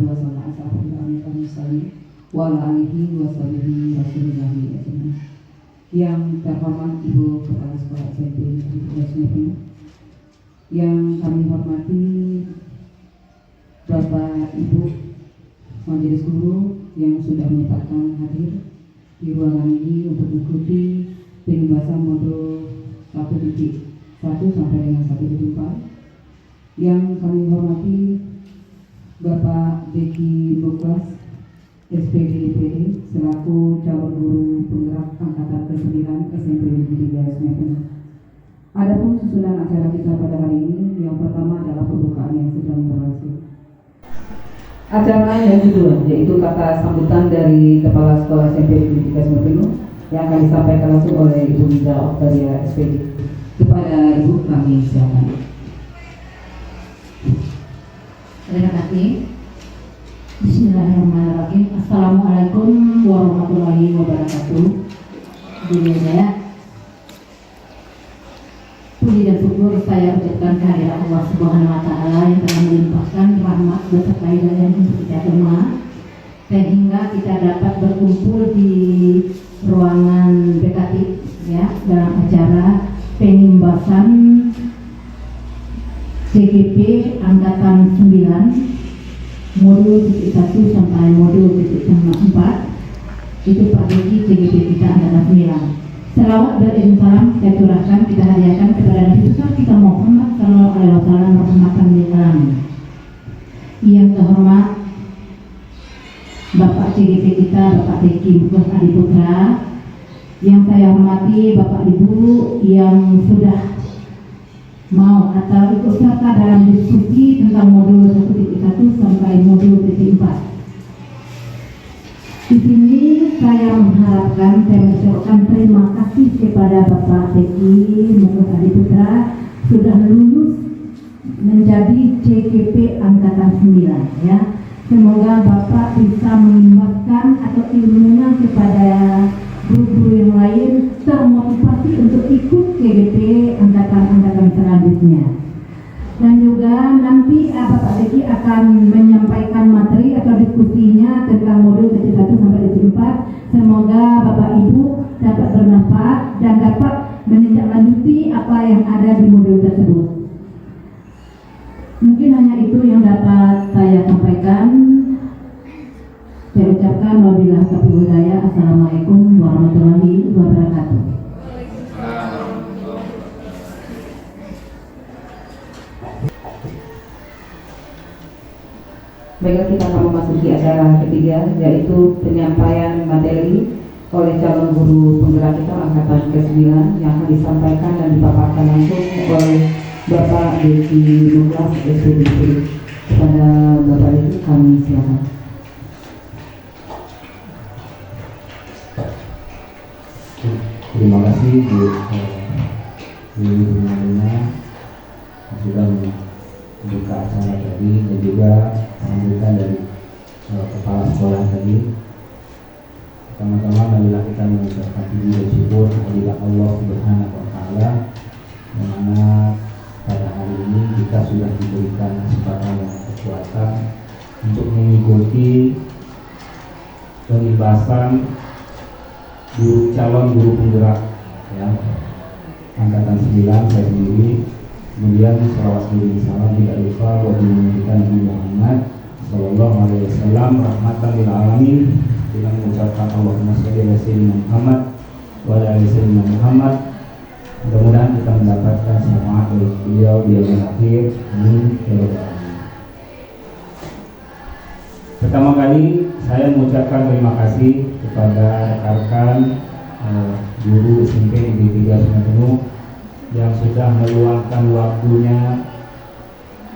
salatu wassalamu ala asyrofil anbiya'i wal mursalin wa ala alihi wa sahbihi rasulillahi ajmain. Yang terhormat Ibu Kepala Sekolah SMP Negeri, yang kami hormati Bapak Ibu Majelis Guru yang sudah menyempatkan hadir di ruangan ini untuk mengikuti penugasan modul 1.1 sampai dengan 1.4. Yang kami hormati Bapak Deki Muklas SPD DPD selaku calon guru penggerak angkatan ke-9 SMP Negeri 3 Semeru. Adapun susunan acara kita pada hari ini, yang pertama adalah pembukaan yang sedang berlangsung. Acara yang kedua yaitu kata sambutan dari Kepala Sekolah SMP Negeri 3 Semeru yang akan disampaikan langsung oleh Ibu Miza Oktaria SPD. Kepada Ibu kami silakan. Terima kasih. Bismillahirrahmanirrahim. Assalamualaikum warahmatullahi wabarakatuh. Dunia puji dan syukur saya ucapkan kehadirat Allah Subhanahu wa Ta'ala yang telah melimpahkan rahmat beserta hidayah untuk kita semua, sehingga kita dapat berkumpul di ruangan BKT ya dalam acara penimbasan CGP angkatan 9 modul 1 sampai modul 4. Itu Pak Deki CGP kita angkatan 9. Selawat dan salam saya curahkan, kita hadiahkan kepada Nabi besar kita Muhammad sallallahu alaihi wasallam rahmatan lil alamin. Yang terhormat Bapak CGP kita, Bapak Deki Muklas Adi Putra. Yang saya hormati Bapak Ibu yang sudah mau atau ikut serta dalam diskusi tentang modul 1.1 sampai modul 4. Di sini saya mengharapkan, saya mengucapkan terima kasih kepada Bapak Deki Muklas Adi Putra sudah lulus menjadi CGP angkatan 9 ya. Semoga Bapak bisa mengimbaskan atau ilmunya kepada guru-guru yang lain termotivasi untuk ikut CGP angkatan selanjutnya. Dan juga nanti Bapak Deki akan menyampaikan materi atau diskusinya tentang modul 1 sampai 4. Semoga Bapak Ibu dapat bermanfaat dan dapat menindaklanjuti apa yang ada di modul tersebut. Mungkin hanya itu yang dapat saya sampaikan. Saya ucapkan wabillahi taufiq wal hidayah. Assalamualaikum warahmatullahi wabarakatuh. Baiklah, kita akan memasuki acara ketiga yaitu penyampaian materi oleh calon guru penggerak kita angkatan ke-9 yang akan disampaikan dan dipaparkan langsung oleh Bapak Deki Muklas SPD. Kepada Bapak Deki kami silakan. Terima kasih Bu Nina sudah membuka acara tadi dan juga sambutan dari kepala sekolah tadi. Pertama-tama marilah kita mengucapkan puji dan syukur kehadirat Allah Subhanahu wa Ta'ala, yang mana pada hari ini kita sudah diberikan kesempatan dan kekuatan untuk mengikuti pembahasan calon guru penggerak ya angkatan 9 saya sendiri. Kemudian salawat dan salam tidak lupa buat Nabi Muhammad sallallahu alaihi wasallam rahmatan lil alamin, dengan mengucapkan Allahumma shalli ala sayyidina Muhammad wa ala ali sayyidina Muhammad. Mudah-mudahan kita mendapatkan syafaat dari beliau di akhir akhir. Amin ya rabbal alamin. Pertama kali saya mengucapkan terima kasih kepada rekan-rekan guru SMP Negeri 3 Semeru yang sudah meluangkan waktunya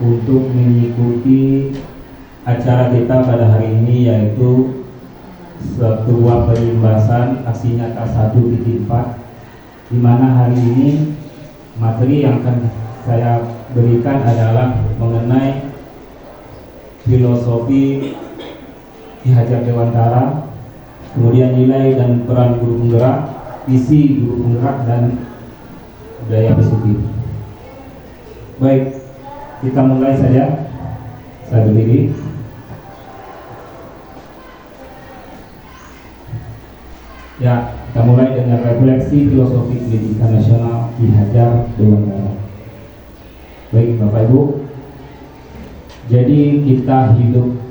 untuk mengikuti acara kita pada hari ini, yaitu sebuah penyimbasan aksi nyata 1.4, di mana hari ini materi yang akan saya berikan adalah mengenai filosofi Ki Hajar Dewantara, kemudian nilai dan peran guru penggerak, visi guru penggerak, dan budaya positif. Baik, kita mulai saja. Saya berdiri. Ya, kita mulai dengan refleksi filosofi pendidikan nasional Ki Hajar Dewantara. Baik Bapak Ibu, jadi kita hidup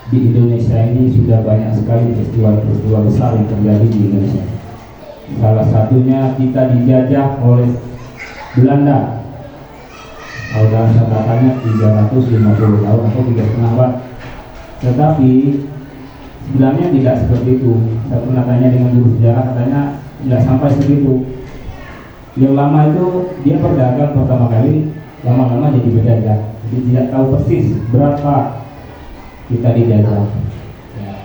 di Indonesia ini sudah banyak sekali peristiwa-peristiwa besar yang terjadi di Indonesia. Salah satunya kita dijajah oleh Belanda. Kalau dalam catatannya 350 tahun atau 3,5 abad. Tetapi sebenarnya tidak seperti itu. Saya pernah tanya dengan guru sejarah, katanya tidak sampai segitu. Yang lama itu dia berdagang pertama kali, lama-lama jadi berjajah. Jadi tidak tahu persis berapa kita dijajah.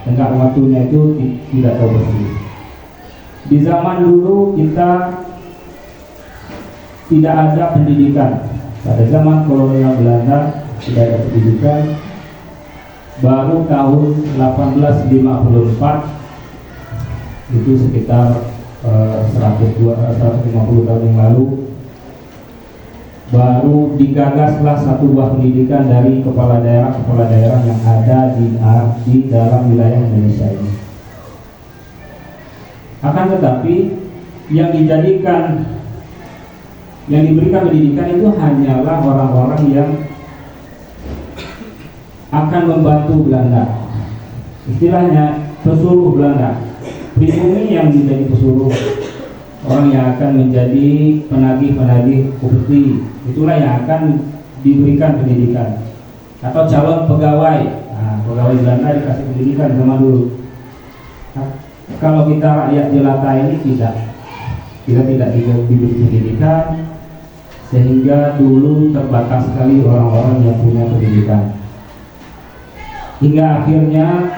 Tengah waktunya itu tidak tahu persis. Di zaman dulu kita tidak ada pendidikan. Pada zaman kolonial Belanda tidak ada pendidikan. Baru tahun 1854 itu sekitar 150 tahun yang lalu baru digagaslah satu buah pendidikan dari kepala daerah yang ada di dalam wilayah Indonesia ini. Akan tetapi yang diberikan pendidikan itu hanyalah orang-orang yang akan membantu Belanda. Istilahnya pesuruh Belanda. Pribumi yang menjadi pesuruh, orang yang akan menjadi penagih-penagih upeti, itulah yang akan diberikan pendidikan. Atau calon pegawai. Nah, pegawai Belanda dikasih pendidikan zaman dulu. Nah, kalau kita rakyat jelata ini kita tidak diberi pendidikan, sehingga dulu terbatas sekali orang-orang yang punya pendidikan. Hingga akhirnya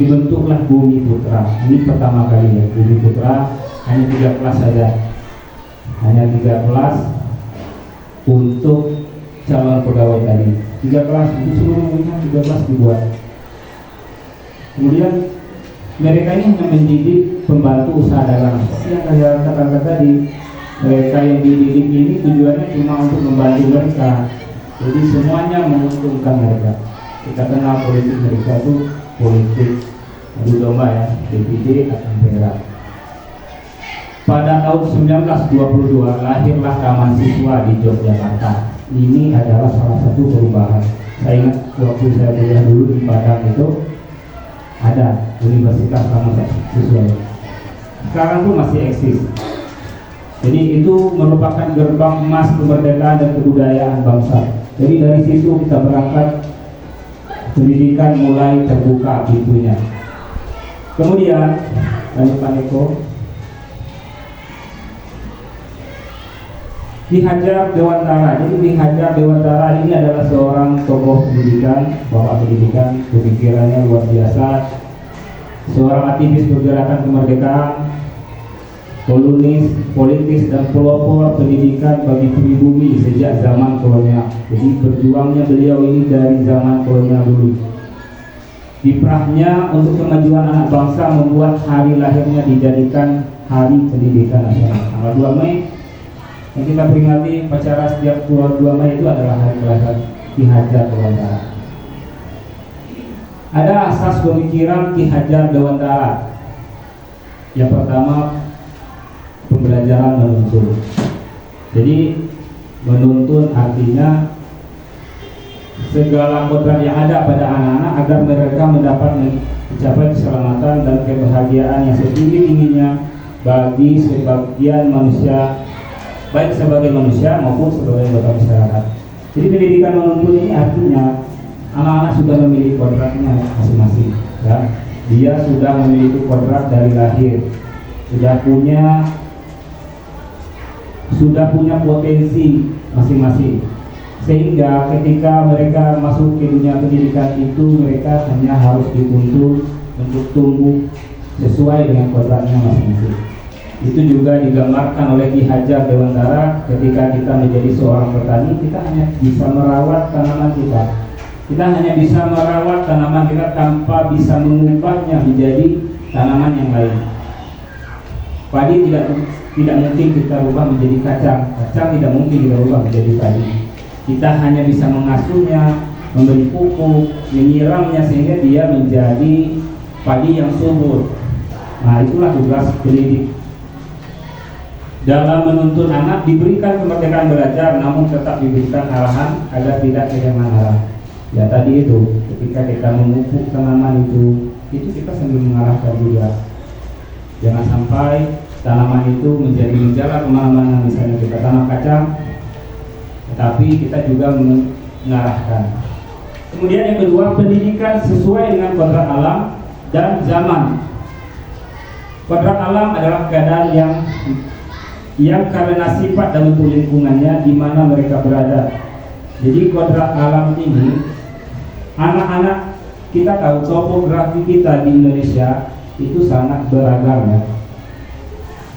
dibentuklah Bumi Putra. Ini pertama kali ya, Bumi Putra hanya 3 kelas saja. Hanya 3 kelas untuk calon pegawai tadi. 3 kelas itu seluruhnya 3 kelas dibuat. Kemudian mereka ini hanya mendidik pembantu usaha dagang. Seperti yang saya katakan tadi, mereka yang dididik ini tujuannya cuma untuk membantu mereka. Jadi semuanya menguntungkan mereka. Kita kenal politik mereka itu politik adu domba ya, DPD atau Ampera. Pada tahun 1922 lahirlah Taman Siswa di Yogyakarta. Ini adalah salah satu perubahan. Saya ingat waktu saya kuliah dulu di Padang itu ada Universitas Taman Siswa. Sekarang pun masih eksis. Jadi itu merupakan gerbang emas kemerdekaan dan kebudayaan bangsa. Jadi dari situ kita berangkat, pendidikan mulai terbuka pintunya. Kemudian lanjut Pak Eko, Ki Hajar Dewantara. Jadi Ki Hajar Dewantara ini adalah seorang tokoh pendidikan, bapak pendidikan, pemikirannya luar biasa, seorang aktivis pergerakan kemerdekaan, kolonial, politis dan pelopor pendidikan bagi pribumi sejak zaman kolonial. Jadi berjuangnya beliau ini dari zaman kolonial dulu. Kiprahnya untuk kemajuan anak bangsa membuat hari lahirnya dijadikan Hari Pendidikan Nasional. Tanggal 2 Mei yang kita peringati upacara setiap 2 Mei itu adalah hari kelahiran Ki Hajar Dewantara. Ada asas pemikiran Ki Hajar Dewantara. Yang pertama, pembelajaran menuntun. Jadi menuntun artinya segala kodrat yang ada pada anak-anak agar mereka mendapat mencapai keselamatan dan kebahagiaan yang setinggi-tingginya bagi sebagian manusia, baik sebagai manusia maupun sebagai anggota masyarakat. Jadi pendidikan menuntun ini artinya anak-anak sudah memiliki kodratnya masing-masing. Ya. Dia sudah memiliki kodrat dari lahir, sudah punya potensi masing-masing, sehingga ketika mereka masuk ke dunia pendidikan itu mereka hanya harus dituntun untuk tumbuh sesuai dengan kodratnya masing-masing. Itu juga digambarkan oleh Ki Hajar Dewantara. Ketika kita menjadi seorang petani, kita hanya bisa merawat tanaman kita. Kita hanya bisa merawat tanaman kita tanpa bisa mengubahnya menjadi tanaman yang lain. Padi tidak mungkin kita ubah menjadi kacang, kacang tidak mungkin kita ubah menjadi padi. Kita hanya bisa mengasuhnya, memberi pupuk, menyiramnya sehingga dia menjadi padi yang subur. Nah, itulah tugas pendidik. Dalam menuntun anak diberikan kemerdekaan belajar, namun tetap diberikan arahan agar tidak kehilangan arah. Ya tadi itu, ketika kita memupuk tanaman itu kita sambil mengarahkan juga. Jangan sampai tanaman itu menjadi menjalar kemana-mana, misalnya kita tanam kacang, tetapi kita juga mengarahkan. Kemudian yang kedua, pendidikan sesuai dengan kodrat alam dan zaman. Kodrat alam adalah keadaan yang karena sifat dan bentuk lingkungannya di mana mereka berada. Jadi kodrat alam ini, anak-anak kita tahu topografi kita di Indonesia itu sangat beragam ya.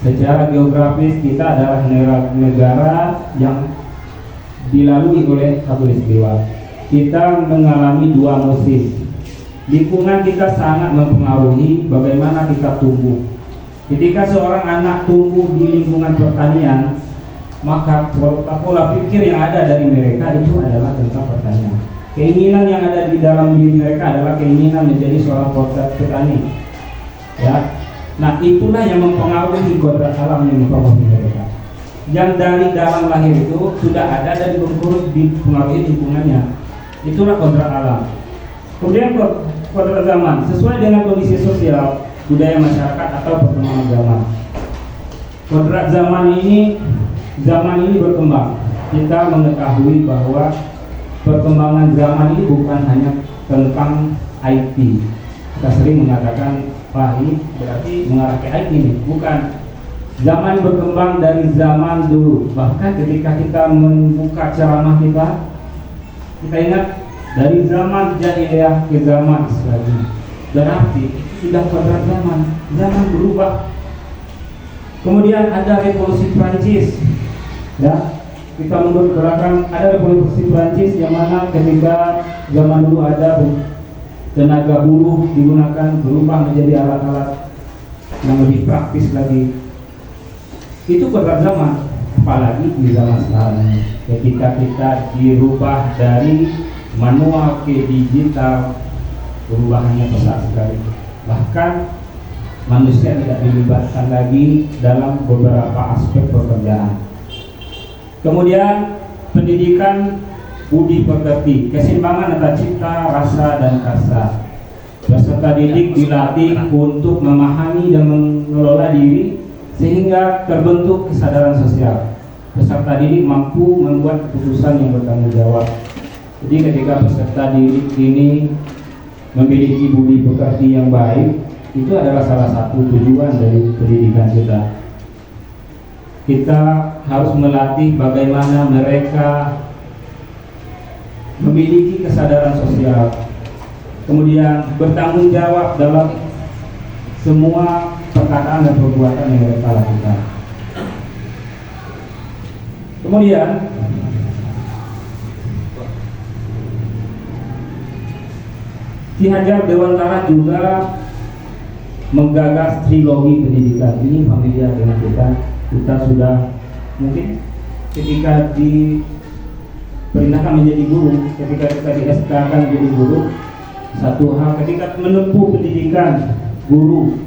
Secara geografis kita adalah negara yang dilalui oleh khatulistiwa. Kita mengalami 2 musim. Lingkungan kita sangat mempengaruhi bagaimana kita tumbuh. Ketika seorang anak tumbuh di lingkungan pertanian, maka pola pikir yang ada dari mereka itu adalah tentang pertanian. Keinginan yang ada di dalam diri mereka adalah keinginan menjadi seorang petani. Ya, nah itulah yang mempengaruhi kodrat alam yang mempengaruhi mereka. Yang dari dalam lahir itu sudah ada dan dipengaruhi lingkungannya. Itulah kodrat alam. Kemudian kodrat zaman sesuai dengan kondisi sosial, budaya masyarakat atau perkembangan zaman. Kodrat zaman ini berkembang. Kita mengetahui bahwa perkembangan zaman ini bukan hanya tentang IT. Kita sering mengatakan ini berarti mengarah ke IT ini. Bukan. Zaman berkembang dari zaman dulu. Bahkan ketika kita membuka ceramah kita ingat dari zaman jahiliyah ke zaman Islam. Berarti sudah kodrat zaman berubah. Kemudian ada revolusi Prancis, ya kita mundur ke belakang, ada revolusi Prancis yang mana ketika zaman dulu ada tenaga buruh digunakan berubah menjadi alat-alat yang lebih praktis lagi. Itu kodrat zaman. Apalagi di zaman sekarang ketika kita dirubah dari manual ke digital, perubahannya pesat sekali. Bahkan manusia tidak dilibatkan lagi dalam beberapa aspek pekerjaan. Kemudian pendidikan budi pekerti, keseimbangan antara cipta, rasa, dan kasa. Peserta didik dilatih untuk memahami dan mengelola diri sehingga terbentuk kesadaran sosial. Peserta didik mampu membuat keputusan yang bertanggung jawab. Jadi ketika peserta didik ini memiliki budi pekerti yang baik, itu adalah salah satu tujuan dari pendidikan kita. Kita harus melatih bagaimana mereka memiliki kesadaran sosial, kemudian bertanggung jawab dalam semua perkataan dan perbuatan yang mereka lakukan. Kemudian Ki Hajar Dewantara juga menggagas trilogi pendidikan. Ini familiar dengan kita sudah mungkin ketika diperintahkan menjadi guru, ketika kita di SK kan menjadi guru, satu hal ketika menempuh pendidikan guru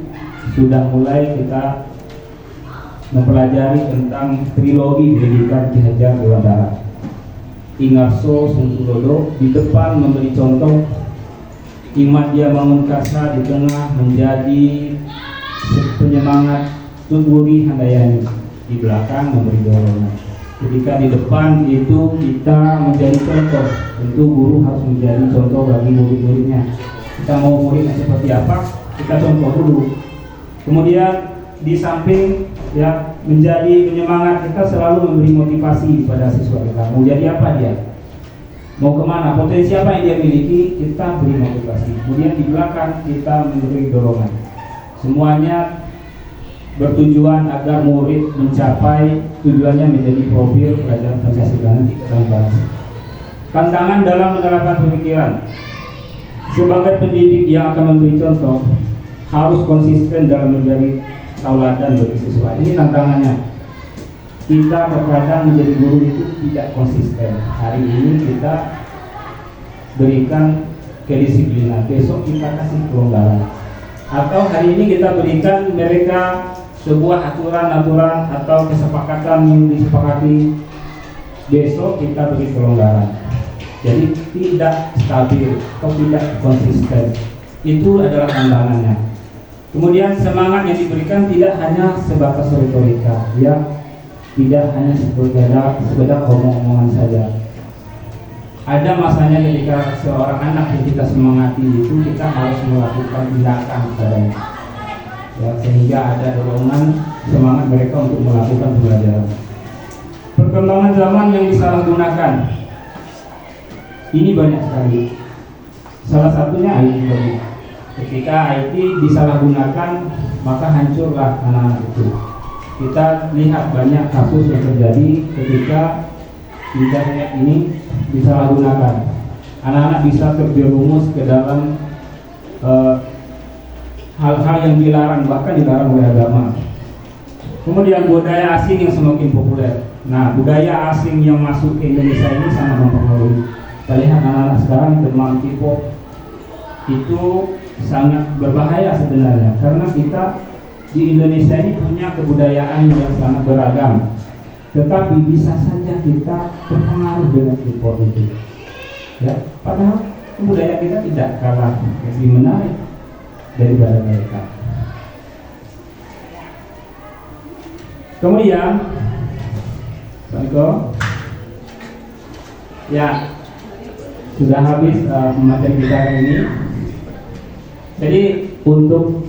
sudah mulai kita mempelajari tentang trilogi pendidikan Ki Hajar Dewantara. Ki Ngarso Sungkulodo di depan memberi contoh, Ki Madya Mangunkasa di tengah menjadi penyemangat, Tungguri Handayani di belakang memberi dorongan. Ketika di depan itu kita menjadi contoh, tentu guru harus menjadi contoh bagi murid-muridnya. Kita mau muridnya seperti apa, kita contoh dulu. Kemudian di samping ya menjadi penyemangat, kita selalu memberi motivasi pada siswa kita. Mau jadi apa dia? Mau kemana? Potensi apa yang dia miliki? Kita beri motivasi. Kemudian di belakang kita memberi dorongan. Semuanya bertujuan agar murid mencapai tujuannya menjadi profil pelajaran Pancasila nanti kita bahas. Tantangan dalam menerapkan pemikiran. Sebagai pendidik yang akan memberi contoh, harus konsisten dalam menjadi tauladan bagi siswa. Ini tantangannya. Kita terkadang menjadi guru itu tidak konsisten. Hari ini kita berikan kedisiplinan, besok kita kasih kelonggaran. atau hari ini kita berikan mereka sebuah aturan-aturan atau kesepakatan yang disepakati, besok kita beri kelonggaran. Jadi tidak stabil atau tidak konsisten. Itu adalah tantangannya. Kemudian semangat yang diberikan tidak hanya sebatas retorika, ya, tidak hanya sekedar omong-omongan saja. Ada masanya ketika seorang anak yang kita semangati itu kita harus melakukan tindakan kepadanya, ya, sehingga ada dorongan semangat mereka untuk melakukan pembelajaran. Perkembangan zaman yang disalahgunakan ini banyak sekali. Salah satunya IT. Ketika IT disalahgunakan, maka hancurlah anak-anak itu. Kita lihat banyak kasus yang terjadi ketika internet ini disalahgunakan. Anak-anak bisa terjerumus ke dalam hal-hal yang dilarang, bahkan dilarang oleh agama. Kemudian budaya asing yang semakin populer. Nah, budaya asing yang masuk ke Indonesia ini sangat mempengaruhi. Kita lihat anak-anak sekarang bermain K-pop, itu sangat berbahaya sebenarnya, karena kita di Indonesia ini punya kebudayaan yang sangat beragam, tetapi bisa saja kita terpengaruh dengan K-pop itu, ya, padahal budaya kita tidak kalah lebih menarik daripada mereka. Kemudian, ya, sudah habis materi kita hari ini. Jadi untuk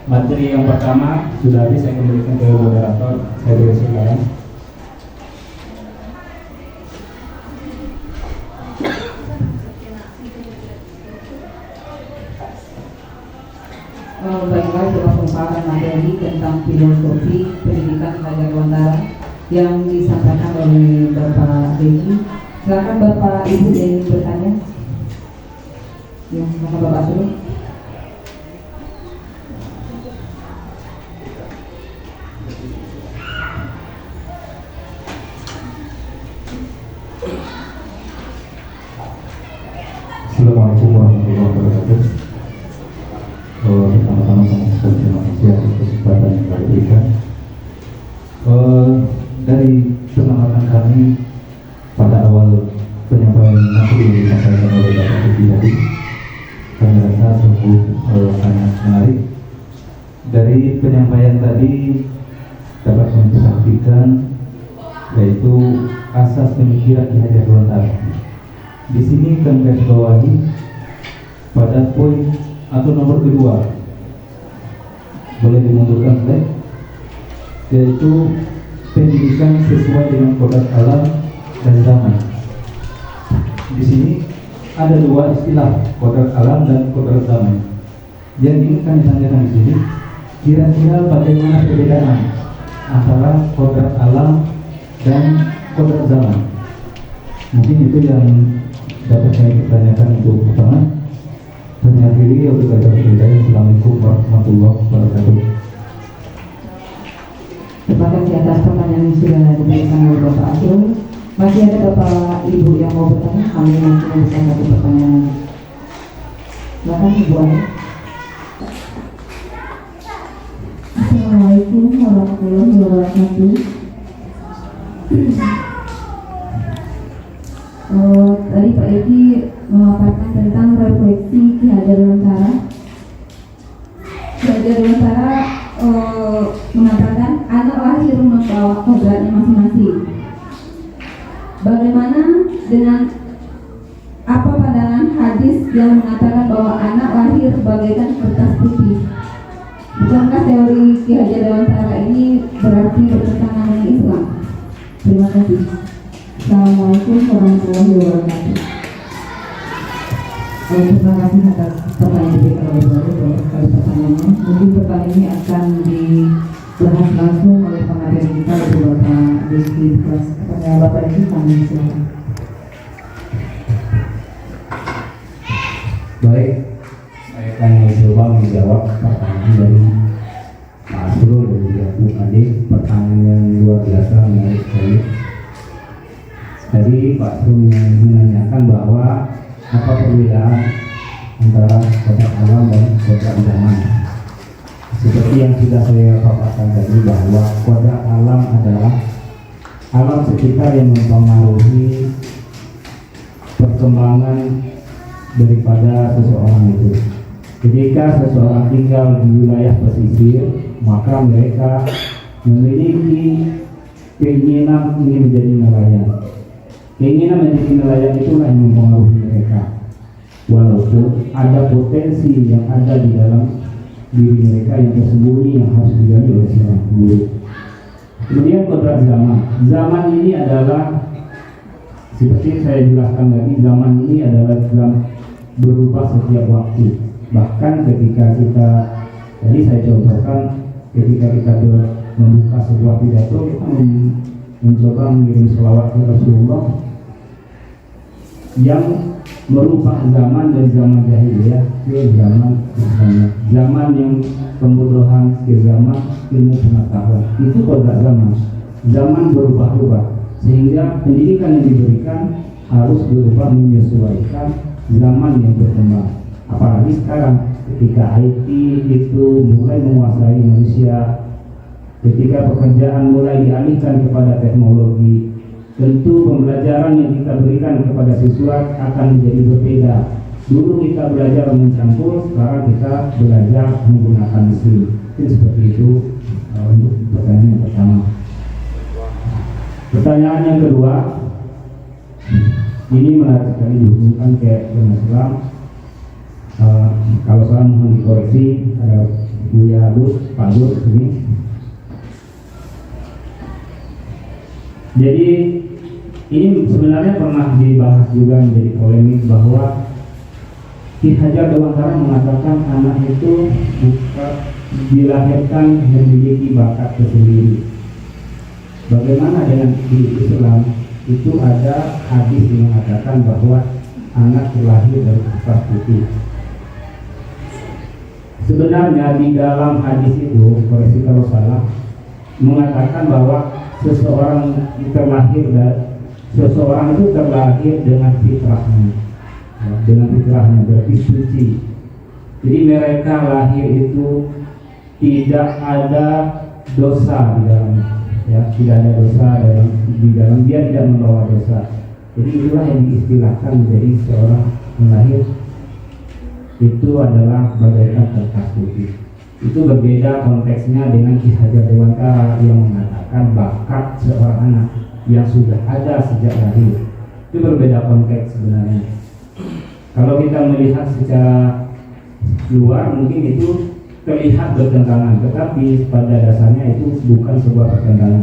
materi yang pertama sudah habis, saya kembalikan ke moderator. Saya beri silakan. Baiklah, coba pemaparan materi tentang filosofi pendidikan belajar Lontara yang disampaikan oleh Bapak Begi. Silakan Bapak Ibu yang ingin bertanya. Ya, silakan Bapak Sulu. Assalamualaikum warahmatullahi wabarakatuh. Pertama-tama saya terima kasih atas kesempatan yang kami berikan. Dari pengamatan kami pada awal penyampaian materi yang disampaikan oleh Bapak Budi tadi, kami rasa sungguh sangat menarik. Dari penyampaian tadi dapat memperhatikan yaitu asas pemikiran Ki Hajar Dewantara. Di sini kami garis bawahi pada poin atau nomor kedua, boleh dimundurkan slide, yaitu pendidikan sesuai dengan kodrat alam dan zaman. Di sini ada dua istilah, kodrat alam dan kodrat zaman. Yang ingin kami tanyakan di sini, kira-kira bagaimana perbedaan antara kodrat alam dan kodrat zaman? Mungkin itu yang dapat saya pertanyakan untuk pertama. Saya akhiri untuk baca ceritanya. Assalamualaikum warahmatullahi wabarakatuh. Terima kasih atas pertanyaan yang sudah diberikan oleh Bapak Abdul. Masih ada Bapak Ibu yang mau bertanya? Kami masih membuka satu pertanyaan. Silakan Ibu Ani. Assalamualaikum warahmatullahi wabarakatuh. Tadi Pak Eki memaparkan tentang refleksi Ki Hajar Dewantara. Ki Hajar Dewantara mengatakan anak lahir membawa kodratnya masing-masing. Bagaimana dengan apa pandangan hadis yang mengatakan bahwa anak lahir bagaikan kertas putih? Bukankah teori Ki Hajar Dewantara ini berarti bertentangan dengan Islam? Terima kasih. Assalamualaikum warahmatullahi wabarakatuh. Terima kasih atas pertanyaan yang diberikan oleh Bapak Ibu sekali pertanyaannya. Mungkin pertanyaan ini akan dibahas langsung oleh pengajar kita yaitu Bapak Rizky kelas. Pertanyaan Bapak Rizky kami silakan. Baik, saya akan mencoba menjawab pertanyaan dari Pak Asrul dan juga Bu Ade. Pertanyaan yang luar biasa menarik sekali. Tadi Pak Asrul menanyakan bahwa apa perbedaan antara kodrat alam dan kodrat zaman. Seperti yang sudah saya paparkan tadi bahwa kodrat alam adalah alam sekitar yang mempengaruhi perkembangan daripada seseorang itu. Ketika seseorang tinggal di wilayah pesisir, maka mereka memiliki keinginan ingin menjadi nelayan. Keinginan menjadi nelayan itulah yang mempengaruhi mereka. Walaupun ada potensi yang ada di dalam diri mereka yang tersembunyi yang harus digali oleh seorang guru. Kemudian kodrat zaman. Zaman ini adalah seperti saya jelaskan lagi, zaman ini adalah berubah setiap waktu. Bahkan ketika kita, tadi saya contohkan, ketika kita membuka sebuah pidato, kita mencoba mengirim selawat ke Rasulullah yang merubah zaman dari zaman jahiliyah ke zaman Islam, zaman yang pembodohan ke zaman ilmu pengetahuan. Itu kodrat zaman. Zaman berubah-ubah sehingga pendidikan yang diberikan harus berubah menyesuaikan zaman yang berkembang. Apalagi sekarang ketika IT itu mulai menguasai manusia, ketika pekerjaan mulai dialihkan kepada teknologi, tentu pembelajaran yang kita berikan kepada siswa akan menjadi berbeda. Dulu kita belajar mencampur, sekarang kita belajar menggunakan mesin. Mungkin seperti itu untuk pertanyaan yang pertama. Pertanyaan yang kedua, ini menarik sekali dihubungkan ke Islam. Kalau salah mohon dikoreksi, ada Buya Gus, Pak Gus ini. Jadi ini sebenarnya pernah dibahas juga menjadi polemik bahwa Ki Hajar Dewantara mengatakan anak itu bukan dilahirkan memiliki bakat tersendiri. Bagaimana dengan di Islam? Itu ada hadis yang mengatakan bahwa anak terlahir dari kertas putih. Sebenarnya di dalam hadis itu, koreksi kalau salah, mengatakan bahwa seseorang itu terlahir dengan fitrahnya, berarti suci. Jadi mereka lahir itu tidak ada dosa di dalamnya, ya, tidak ada dosa di dalam dia, tidak membawa dosa. Jadi itulah yang diistilahkan menjadi seorang lahir itu adalah bagaikan kertas putih. Itu berbeda konteksnya dengan Ki Hajar Dewantara yang mengatakan bakat seorang anak yang sudah ada sejak lahir. Itu berbeda konteks sebenarnya. Kalau kita melihat secara luar mungkin itu terlihat bertentangan, tetapi pada dasarnya itu bukan sebuah pertentangan.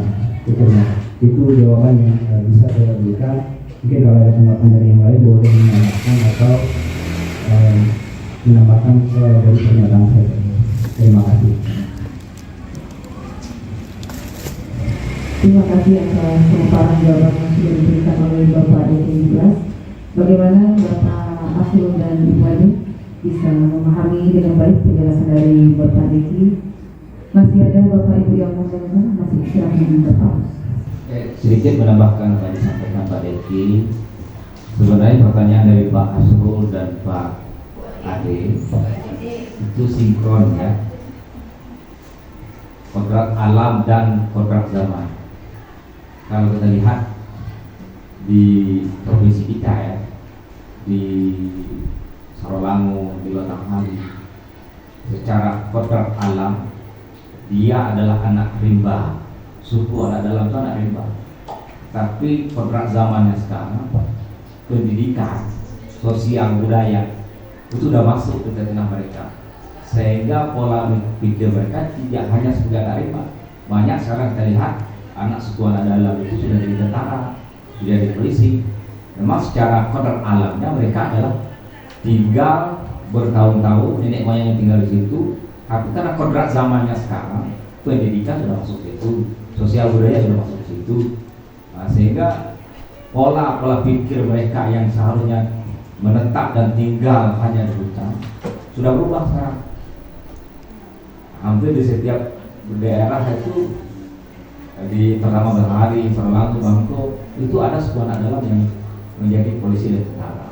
Itu jawaban yang bisa saya berikan. Mungkin kalau ada tanggapan dari yang lain boleh menambahkan atau menambahkan dari pernyataan saya. Terima kasih. Terima kasih atas pemaparan jawaban yang sudah diberikan oleh Bapak Deki Iblas. Bagaimana Bapak Afrul dan Ibu Adi bisa memahami dengan baik penjelasan dari Bapak Deki? Masih ada Bapak Ibu yang mau bertanya? Masih silakan Bapak. Sedikit menambahkan apa yang disampaikan Pak Deki. Sebenarnya pertanyaan dari Pak Asrul dan Pak Ade itu sinkron, ya, kodrat alam dan kodrat zaman. Kalau kita lihat di provinsi kita, ya, di Sarolangu, di Batanghari, secara kodrat alam dia adalah anak rimba, suku anak dalam itu anak rimba. Tapi kodrat zamannya sekarang, pendidikan, sosial, budaya itu sudah masuk ke tengah mereka, sehingga pola pikir mereka tidak hanya sekedar dari rimba. Banyak sekarang kita lihat anak suku anak dalam itu sudah jadi tentara, sudah jadi polisi. Memang secara kodrat alamnya mereka adalah tinggal bertahun-tahun, nenek moyang yang tinggal di situ. Tapi karena kodrat zamannya sekarang, pendidikan sudah masuk ke situ, sosial budaya sudah masuk ke situ, sehingga pola pikir mereka yang seharusnya menetap dan tinggal hanya di hutan sudah berubah sekarang. Hampir di setiap daerah itu, di pertama Berhari, Sarolangu, Bangko, itu ada sebuah anak dalam yang menjadi polisi dan tentara.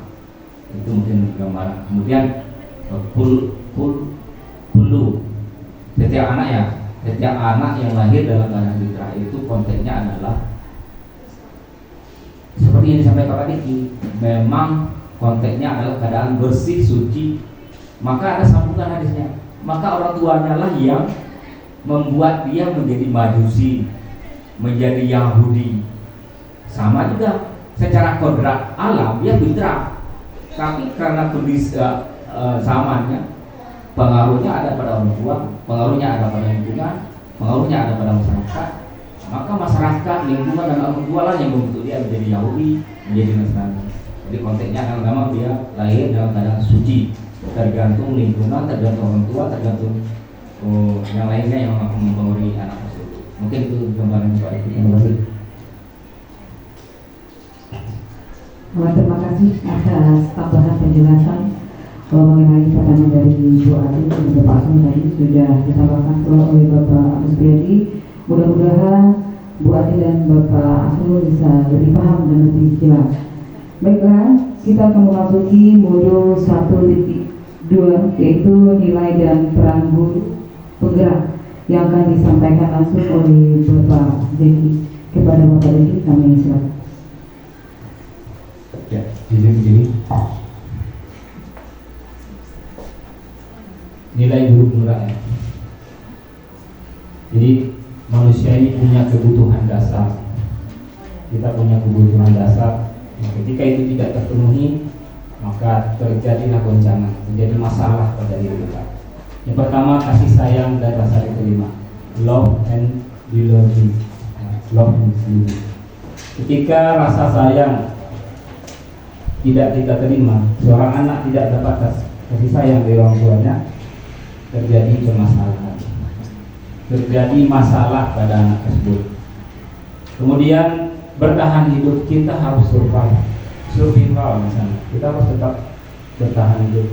Itu mungkin gambaran. Kemudian Kullu. Setiap anak yang lahir dalam keadaan fitrah itu konteksnya adalah seperti yang disampaikan Pak Diki, memang konteksnya adalah keadaan bersih, suci. Maka ada sambungan hadisnya. Maka orang tuanya lah yang membuat dia menjadi Majusi, menjadi Yahudi. Sama juga secara kodrat alam dia fitrah, tapi karena kondisi zamannya, pengaruhnya ada pada orang tua, pengaruhnya ada pada lingkungan, pengaruhnya ada pada masyarakat. Maka masyarakat, lingkungan dan orang tua lah yang membentuk dia menjadi Yahudi, menjadi Nasrani. Jadi konteksnya kan memang dia lahir dalam keadaan suci, tergantung lingkungan, tergantung orang tua, tergantung yang lainnya yang mempengaruhi anak tersebut. Mungkin itu gambaran Pak. Terima kasih. Terima kasih atas tambahan penjelasan mengenai pertanyaan dari Bu Adi dan Bapak Asmi tadi sudah disampaikan oleh Bapak Agus Priadi. Mudah-mudahan Bu Adi dan Bapak Asmi bisa lebih paham dan lebih jelas. Baiklah, kita akan memasuki modul 1.2 yaitu nilai dan peran guru penggerak yang akan disampaikan langsung oleh Bapak Deki. Kepada Bapak Deki kami silakan. Ya, izin begini. Nilai guru penggerak ya. Jadi manusia ini punya kebutuhan dasar. Kita punya kebutuhan dasar. Nah, ketika itu tidak terpenuhi, maka terjadilah goncangan, menjadi masalah pada diri kita. Yang pertama, kasih sayang dan rasa diterima, love and belonging. Love and belonging. Ketika rasa sayang tidak kita terima, seorang anak tidak dapat kasih sayang dari orang tuanya, terjadi permasalahan, terjadi masalah pada anak tersebut. Kemudian bertahan hidup, kita harus survival misalnya, kita harus tetap bertahan hidup.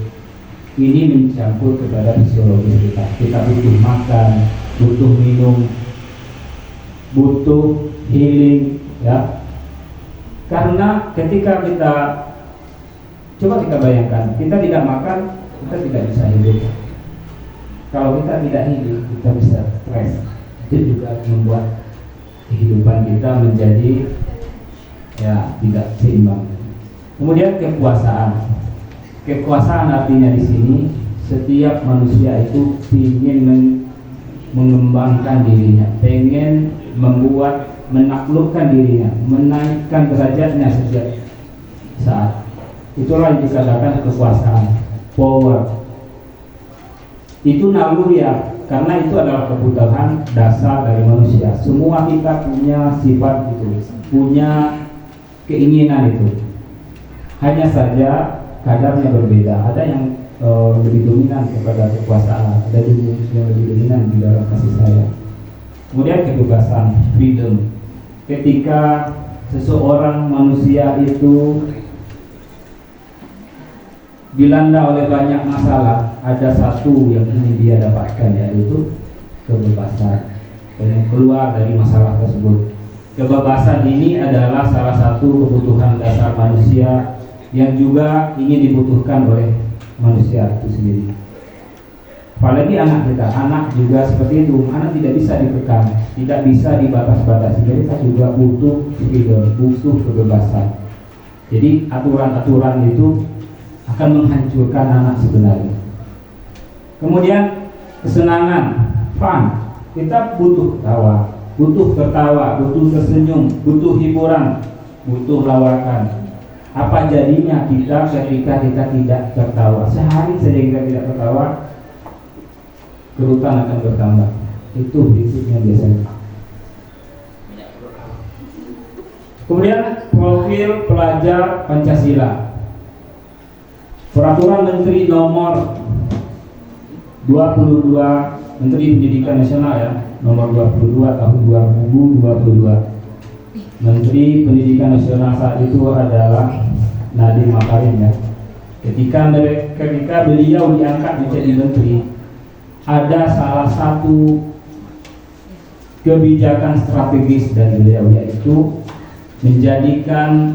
Ini mencampur kepada fisiologis kita. Kita butuh makan, butuh minum, butuh healing, ya. Karena ketika kita coba kita bayangkan, kita tidak makan, kita tidak bisa hidup. Kalau kita tidak hidup, kita bisa stres. Itu juga membuat kehidupan kita menjadi ya tidak seimbang. Kemudian kekuasaan artinya di sini setiap manusia itu ingin mengembangkan dirinya, pengen menaklukkan dirinya, menaikkan derajatnya setiap saat. Itulah yang dikatakan kekuasaan, power. Itu naluri ya. Karena itu adalah kebutuhan dasar dari manusia. Semua kita punya sifat itu, punya keinginan itu. Hanya saja kadarnya berbeda. Ada yang lebih dominan kepada kekuasaan, ada juga yang lebih dominan di dalam kasih sayang. Kemudian kebebasan, freedom. Ketika seseorang manusia itu dilanda oleh banyak masalah, ada satu yang ingin dia dapatkan, yaitu kebebasan, pengen keluar dari masalah tersebut. Kebebasan ini adalah salah satu kebutuhan dasar manusia yang juga ingin dibutuhkan oleh manusia itu sendiri. Apalagi anak kita, anak juga seperti itu. Anak tidak bisa dikekang, tidak bisa dibatas-batasi. Jadi kita juga butuh freedom, butuh kebebasan. Jadi aturan-aturan itu akan menghancurkan anak sebenarnya. Kemudian kesenangan, fun. Kita butuh tertawa, butuh tersenyum, butuh hiburan, butuh lawakan. Apa jadinya kita ketika kita tidak tertawa? Sehari saja kita tidak tertawa, kerutan akan bertambah. Itu prinsipnya biasanya. Kemudian profil pelajar Pancasila. Peraturan Menteri nomor 22, Menteri Pendidikan Nasional ya, nomor 22 tahun 2022. Menteri Pendidikan Nasional saat itu adalah Nadiem Makarim ya. Ketika beliau diangkat menjadi menteri, ada salah satu kebijakan strategis dari beliau, yaitu menjadikan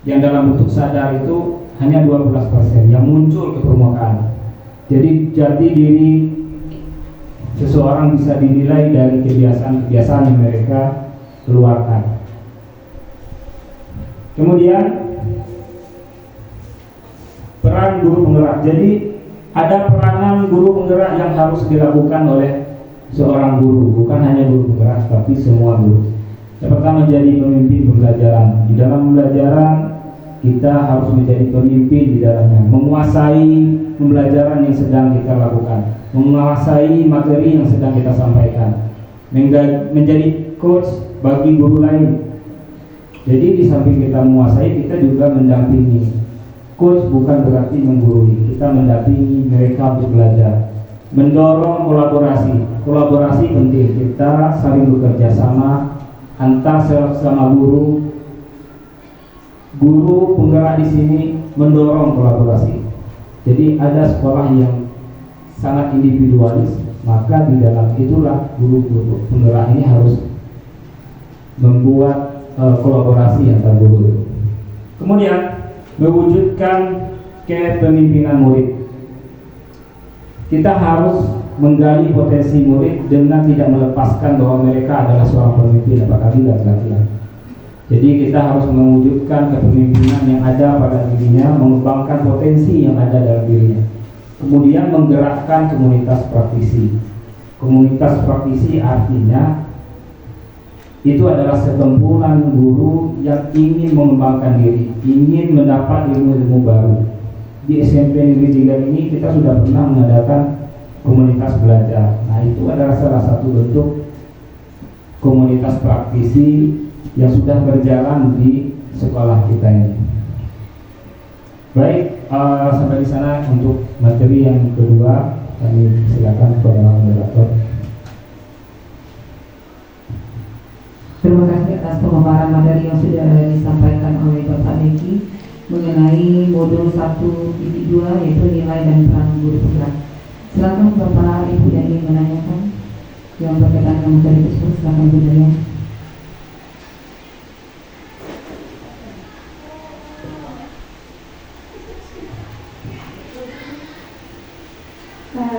yang dalam bentuk sadar itu hanya 12% yang muncul ke permukaan. Jadi jati diri seseorang bisa dinilai dari kebiasaan-kebiasaan yang mereka keluarkan. Kemudian peran guru penggerak. Jadi ada peranan guru penggerak yang harus dilakukan oleh seorang guru, bukan hanya guru penggerak tapi semua guru. Yang pertama, menjadi pemimpin pembelajaran. Di dalam pembelajaran kita harus menjadi pemimpin di dalamnya, menguasai pembelajaran yang sedang kita lakukan, menguasai materi yang sedang kita sampaikan, menjadi coach bagi guru lain. Jadi di samping kita menguasai, kita juga mendampingi. Coach bukan berarti menggurui, kita mendampingi mereka untuk belajar, mendorong kolaborasi. Kolaborasi penting, kita saling bekerja sama antar sesama guru. Guru penggerak di sini mendorong kolaborasi. Jadi ada sekolah yang sangat individualis, maka di dalam itulah guru-guru penggerak ini harus membuat kolaborasi antar guru. Kemudian mewujudkan kepemimpinan murid. Kita harus menggali potensi murid dengan tidak melepaskan bahwa mereka adalah seorang pemimpin, apalagi laki-laki. Jadi kita harus mewujudkan kepemimpinan yang ada pada dirinya, mengembangkan potensi yang ada dalam dirinya. Kemudian menggerakkan komunitas praktisi. Komunitas praktisi artinya itu adalah sekumpulan guru yang ingin mengembangkan diri, ingin mendapat ilmu-ilmu baru. Di SMP Negeri 3 ini kita sudah pernah mengadakan komunitas belajar. Nah, itu adalah salah satu bentuk komunitas praktisi yang sudah berjalan di sekolah kita ini. Baik, sampai di sana untuk materi yang kedua. Kami silakan kepada moderator. Terima kasih atas pemaparan materi yang sudah disampaikan oleh Bapak Deki mengenai modul 1.2 yaitu nilai dan peran guru penggerak. Silakan Bapak Ibu yang ingin menanyakan yang berkaitan dengan materi tersebut, silakan bertanya.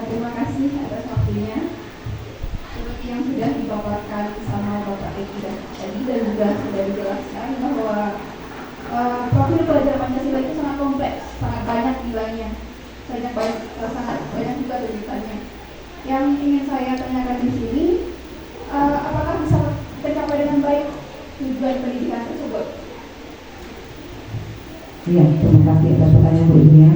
Terima kasih atas waktunya. Seperti yang sudah dipaparkan sama Bapak Eki tadi dan juga sudah dijelaskan bahwa profil pelajar Pancasila itu sangat kompleks, sangat banyak nilainya, sangat banyak juga tuntutannya. Yang ingin saya tanyakan di sini, apakah bisa tercapai dengan baik tujuan pendidikan tersebut? Iya, terima kasih atas pertanyaan Bu Inia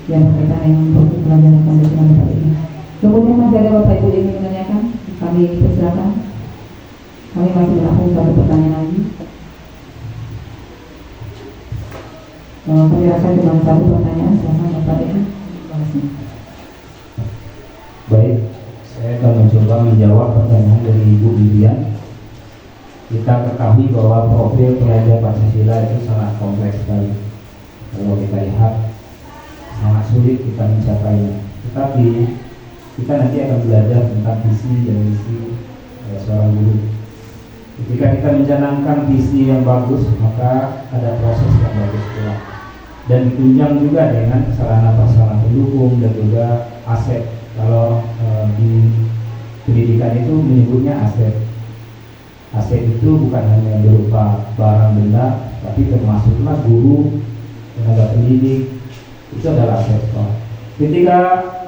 yang berkaitan dengan profil pelajaran Pancasila Bapak ini. Kemudian masih ada Bapak Ibu yang ingin menanyakan, kami persilakan. Kami masih menampung satu pertanyaan lagi. Kami rasa cuma satu pertanyaan, silakan Bapak Ibu. Terima kasih. Baik, saya akan mencoba menjawab pertanyaan dari Ibu Vivian. Kita ketahui bahwa profil pelajar Pancasila itu sangat kompleks sekali. Kalau kita lihat, sangat sulit kita mencapainya. Tetapi kita nanti akan belajar tentang visi dan misi seorang guru. Ketika kita mencanangkan visi yang bagus, maka ada proses yang bagus pula, dan ditunjang juga dengan sarana-prasarana pendukung dan juga aset. Kalau di pendidikan itu menyebutnya aset. Aset itu bukan hanya berupa barang benda, tapi termasuklah guru, tenaga pendidik, itu adalah aset sekolah. Ketika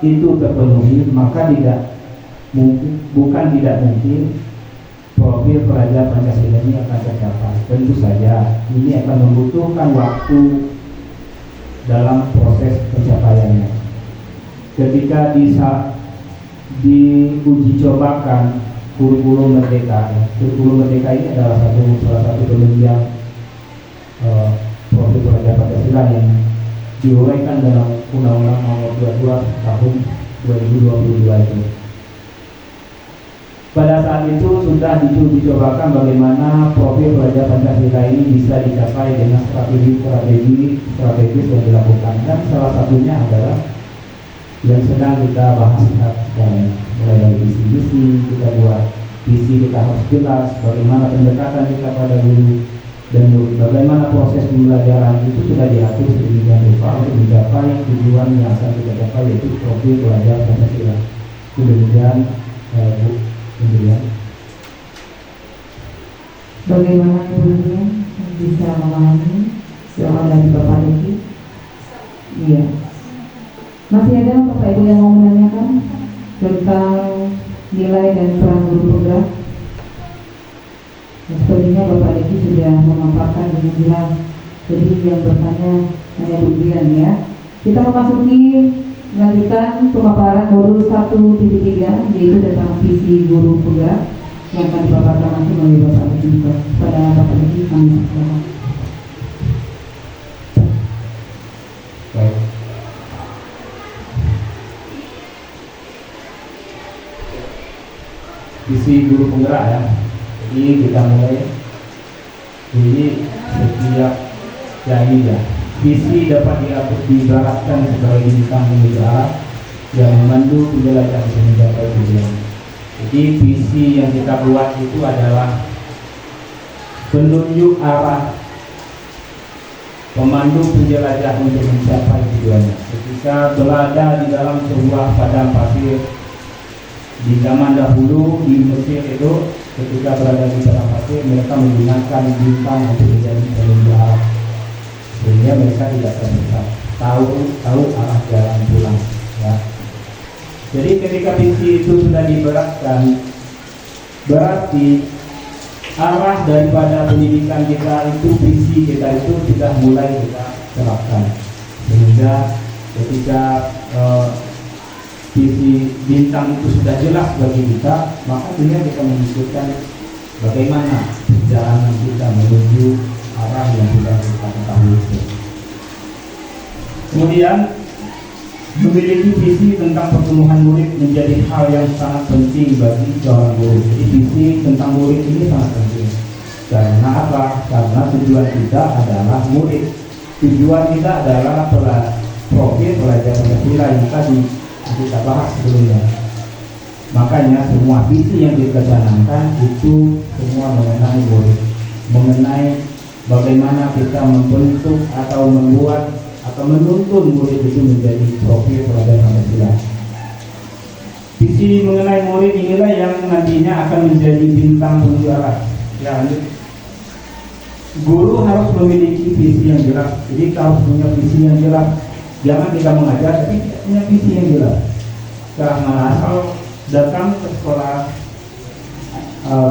itu terpenuhi, maka bukan tidak mungkin profil pelajar Pancasila ini akan tercapai. Tentu saja ini akan membutuhkan waktu dalam proses pencapaiannya. Ketika diuji cobakan kurikulum merdeka, kurikulum merdeka ini adalah salah satu penunjang profil pelajar Pancasila yang diuraikan dalam Undang-Undang Nomor 22 Tahun 2022 itu. Pada saat itu sudah dicobakan bagaimana profil pelajar Pancasila ini bisa dicapai dengan strategis yang dilakukan, dan salah satunya adalah yang sedang kita bahas sekarang. Mulai dari visi kita buat visi, kita harus jelas bagaimana pendekatan kita pada guru, dan bagaimana proses pembelajaran itu sudah diatur sedemikian rupa untuk mencapai tujuan yang akan kita capai, yaitu profil pelajar Pancasila. Kemudian Bu, kemudian Bagaimana kemudian bisa memahami doa dari Bapak Deki? Iya. Masih ada Bapak Ibu yang mau menanyakan tentang nilai dan peran guru penggerak? Sepertinya Bapak Deki sudah memaparkan dengan jelas. Jadi yang bertanya hanya Budian ya. Kita memasuki melanjutkan pemaparan modul 1.3, yaitu tentang visi guru penggerak yang akan dipaparkan langsung oleh Bapak Deki. Pada Bapak Deki kami persilakan. baik. Visi guru penggerak ya. Jadi kita mulai. Jadi setiap ya visi dapat diibaratkan sebagai bintang penggerak yang memandu penjelajah untuk mencapai tujuan. Jadi visi yang kita buat itu adalah penunjuk arah, pemandu penjelajah untuk mencapai tujuannya. Ketika berada di dalam sebuah padang pasir di zaman dahulu di Mesir itu, ketika berada di padang pasir mereka menggunakan bintang untuk menjadi penunjuk arah, sehingga mereka tidak tersesat, tahu arah jalan pulang ya. Jadi ketika visi itu sudah diberatkan, berarti arah daripada pendidikan kita itu, visi kita itu sudah mulai kita terapkan. Sehingga ketika visi bintang itu sudah jelas bagi kita, maka tinggal kita memikirkan bagaimana perjalanan kita menuju arah yang sudah kita ketahui. Kemudian memiliki visi tentang pertumbuhan murid menjadi hal yang sangat penting bagi seorang guru. Jadi visi tentang murid ini sangat penting. Karena apa? Karena tujuan kita adalah murid. Tujuan kita adalah profil pelajar Pancasila yang tadi kita bahas sebelumnya. Makanya semua visi yang kita canangkan itu semua mengenai murid, mengenai bagaimana kita membentuk atau membuat atau menuntun murid itu menjadi profil pelajar Pancasila. Visi mengenai murid inilah yang nantinya akan menjadi bintang penunjuk arah. Ya, guru harus memiliki visi yang jelas. Jadi kita harus punya visi yang jelas. Jangan kita mengajar tapi tidak punya visi yang jelas. Karena asal datang ke sekolah,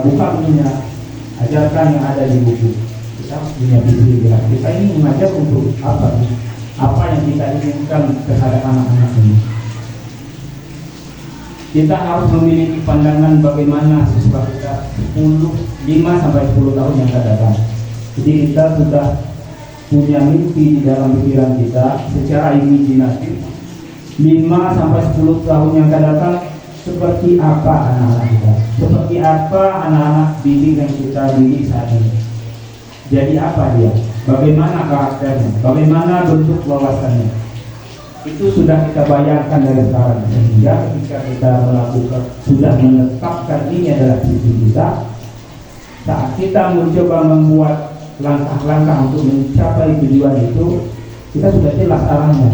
buka bukunya, ajarkan yang ada di buku. Kita harus punya visi yang jelas. Kita ini mengajar untuk apa? Apa yang kita inginkan terhadap anak-anak ini. Kita harus memiliki pandangan bagaimana siswa kita 5 sampai 10 tahun yang akan datang. Jadi kita sudah punya mimpi di dalam pikiran kita secara imajinatif 5 sampai 10 tahun yang akan datang, seperti apa anak-anak kita, seperti apa anak-anak didik yang kita didik saat ini. Jadi apa dia? Bagaimana karakternya? Bagaimana bentuk wawasannya? Itu sudah kita bayangkan dari sekarang. Sehingga ketika kita melakukan, sudah menetapkan ini adalah visi kita, saat kita mencoba membuat langkah-langkah untuk mencapai tujuan itu, kita sudah jelas arahnya.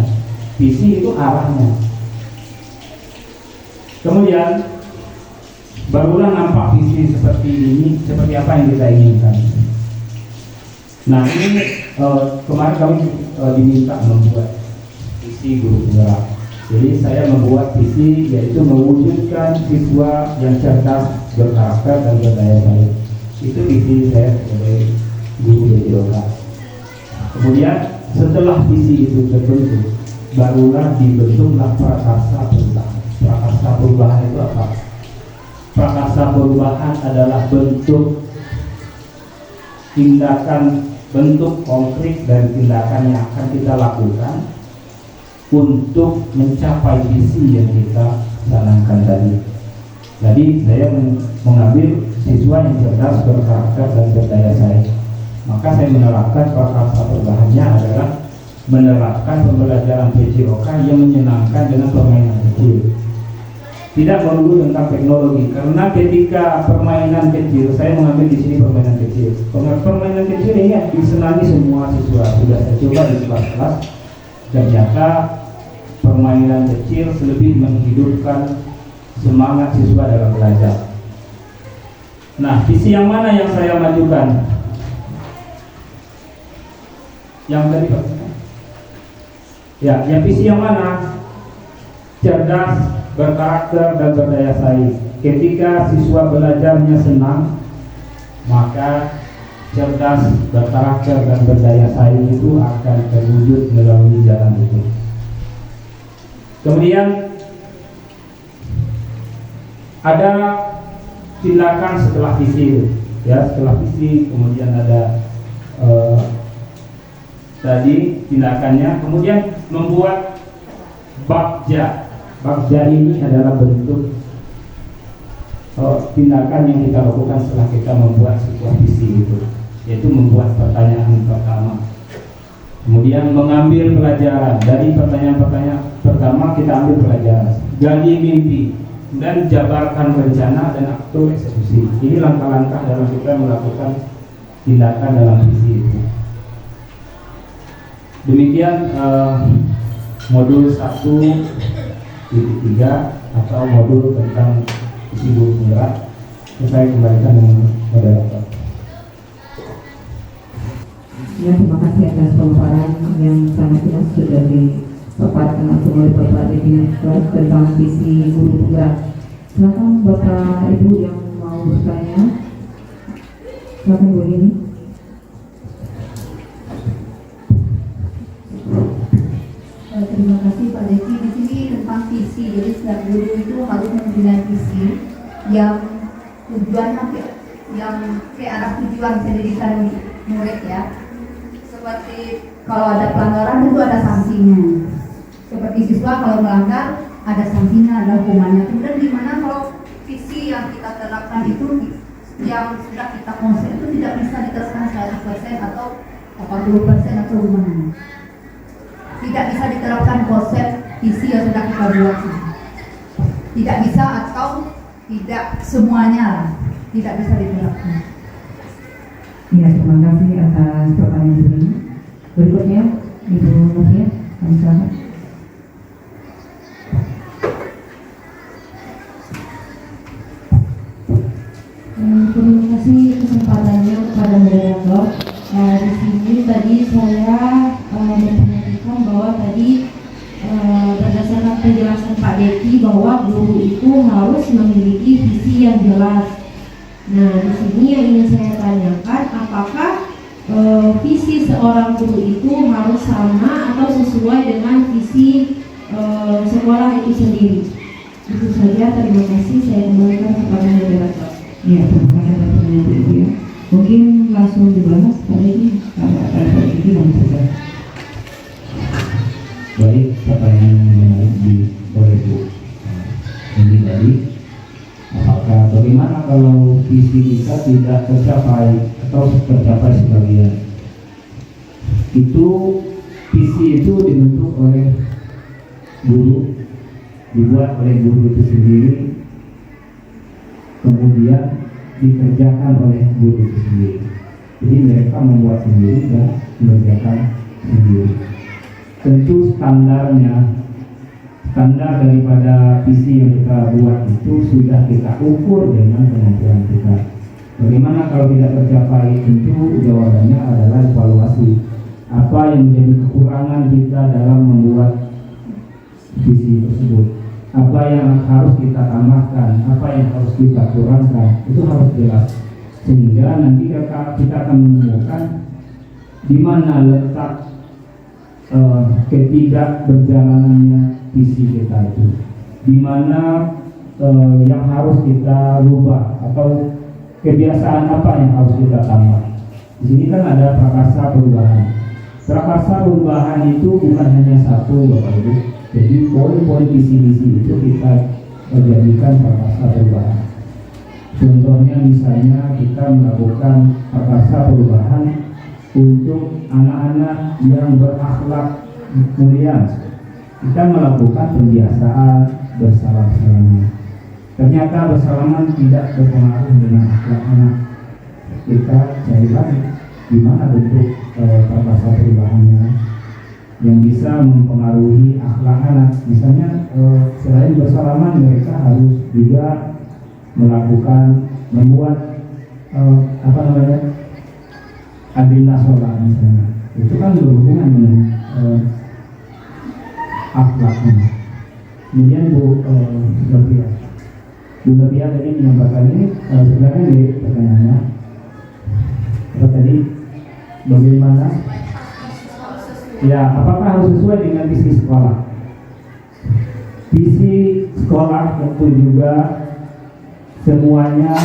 Visi itu arahnya. Kemudian barulah nampak visi seperti ini, seperti apa yang kita inginkan. Nah ini kemarin kami diminta membuat visi guru penggerak. Jadi saya membuat visi, yaitu mewujudkan siswa yang cerdas, berkarakter dan berdaya saing. Itu visi saya sebagai guru BPOK. Kemudian setelah visi itu terbentuk, barulah dibentuklah prakarsa perubahan. Prakarsa perubahan itu apa? Prakarsa perubahan adalah bentuk tindakan, bentuk konkret dan tindakan yang akan kita lakukan untuk mencapai visi yang kita canangkan tadi. Jadi saya mengambil siswa yang cerdas, berkarakter dan berdaya saing. Maka saya menerapkan prakarsa perubahannya adalah menerapkan pembelajaran PJOK yang menyenangkan dengan permainan kecil. tidak melulu tentang teknologi, karena ketika permainan kecil, saya mengambil di sini permainan kecil. Permainan kecil ini disenangi semua siswa. Sudah saya coba di kelas-kelas, ternyata permainan kecil lebih menghidupkan semangat siswa dalam belajar. Nah, visi yang mana yang saya majukan? Yang tadi Pak? Ya, yang visi yang mana? Cerdas, berkarakter, dan berdaya saing. Ketika siswa belajarnya senang, maka cerdas, berkarakter, dan berdaya saing itu akan terwujud melalui jalan itu. Kemudian ada tindakan setelah visi, ya, setelah visi kemudian ada tadi tindakannya, kemudian membuat bakja. Bakja ini adalah bentuk tindakan yang kita lakukan setelah kita membuat sebuah visi itu, yaitu membuat pertanyaan pertama. Kemudian mengambil pelajaran dari pertanyaan-pertanyaan pertama, kita ambil pelajaran, gali mimpi, dan jabarkan rencana dan atur eksekusi. Ini langkah-langkah dalam kita melakukan tindakan dalam visi itu. Demikian modul 1.3 atau modul tentang visi guru penggerak. Saya kembalikan dengan moderator. Ya, terima kasih atas pemaparan yang sangat jelas sudah dipaparkan langsung oleh Bapak Deddy tentang visi guru penggerak. Silakan Bapak Ibu yang mau bertanya. Silakan Bu ini. Terima kasih Pak Deki. Di sini tentang visi. Jadi setiap guru itu harus mempunyai visi yang tujuannya yang ke arah tujuan pendidikan murid ya. Seperti kalau ada pelanggaran itu ada sanksinya. Seperti siswa kalau melanggar ada sanksinya, ada hukumannya. Kemudian gimana kalau visi yang kita terapkan itu yang sudah kita konsep itu tidak bisa diterapkan 100% atau 80% atau gimana? Tidak bisa diterapkan konsep visi yang sudah kita buat. Tidak bisa atau tidak semuanya tidak bisa diterapkan. Ya, terima kasih atas pertanyaan ini. Berikutnya Ibu Novia, kami silakan. Terima kasih kesempatannya kepada moderator. Di sini tadi saya memperhatikan bahwa tadi berdasarkan penjelasan Pak Deki bahwa guru itu harus memiliki visi yang jelas. Nah, di sini yang ingin saya tanyakan, apakah visi seorang guru itu harus sama atau sesuai dengan visi sekolah itu sendiri? Itu saja, terima kasih. Saya kembalikan kepada moderator. Ya, terima kasih atas pertanyaan Ibu ya. Mungkin langsung dibahas pada ini karena ada ini yang sudah. Baik, pertanyaan yang menarik di oleh Bu ini tadi, apakah bagaimana kalau visi kita tidak tercapai atau tercapai sebagian? Itu visi itu dibentuk oleh guru, dibuat oleh guru itu sendiri, kemudian dikerjakan oleh guru itu sendiri. Jadi mereka membuat sendiri dan mengerjakan sendiri. Tentu standar daripada visi yang kita buat itu sudah kita ukur dengan kemampuan kita. Bagaimana kalau tidak tercapai? Tentu jawabannya adalah evaluasi. Apa yang menjadi kekurangan kita dalam membuat visi tersebut? Apa yang harus kita tambahkan? Apa yang harus kita kurangkan? Itu harus jelas. Sehingga nanti kita akan menemukan di mana letak ketidak berjalanannya visi kita itu, di mana yang harus kita rubah atau kebiasaan apa yang harus kita tambah. Di sini kan ada prakarsa perubahan. Prakarsa perubahan itu bukan hanya satu, Bapak Ibu. Jadi poin-poin visi-visi itu kita jadikan prakarsa perubahan. Contohnya misalnya kita melakukan prakarsa perubahan untuk anak-anak yang berakhlak mulia. Kita melakukan pembiasaan bersalam-salaman. Ternyata bersalaman tidak berpengaruh dengan akhlak anak. Kita cari lagi di mana bentuk bahasa perubahannya yang bisa mempengaruhi akhlak anak. Misalnya selain bersalaman, mereka harus juga membuat agenda sholat misalnya. Itu kan berhubungan dengan akhlak anak. Kemudian Bu Novia tadi menyampaikan ini sebenarnya di pertanyaannya tadi bagaimana ya, apakah harus sesuai dengan visi sekolah? Visi sekolah tentu juga semuanya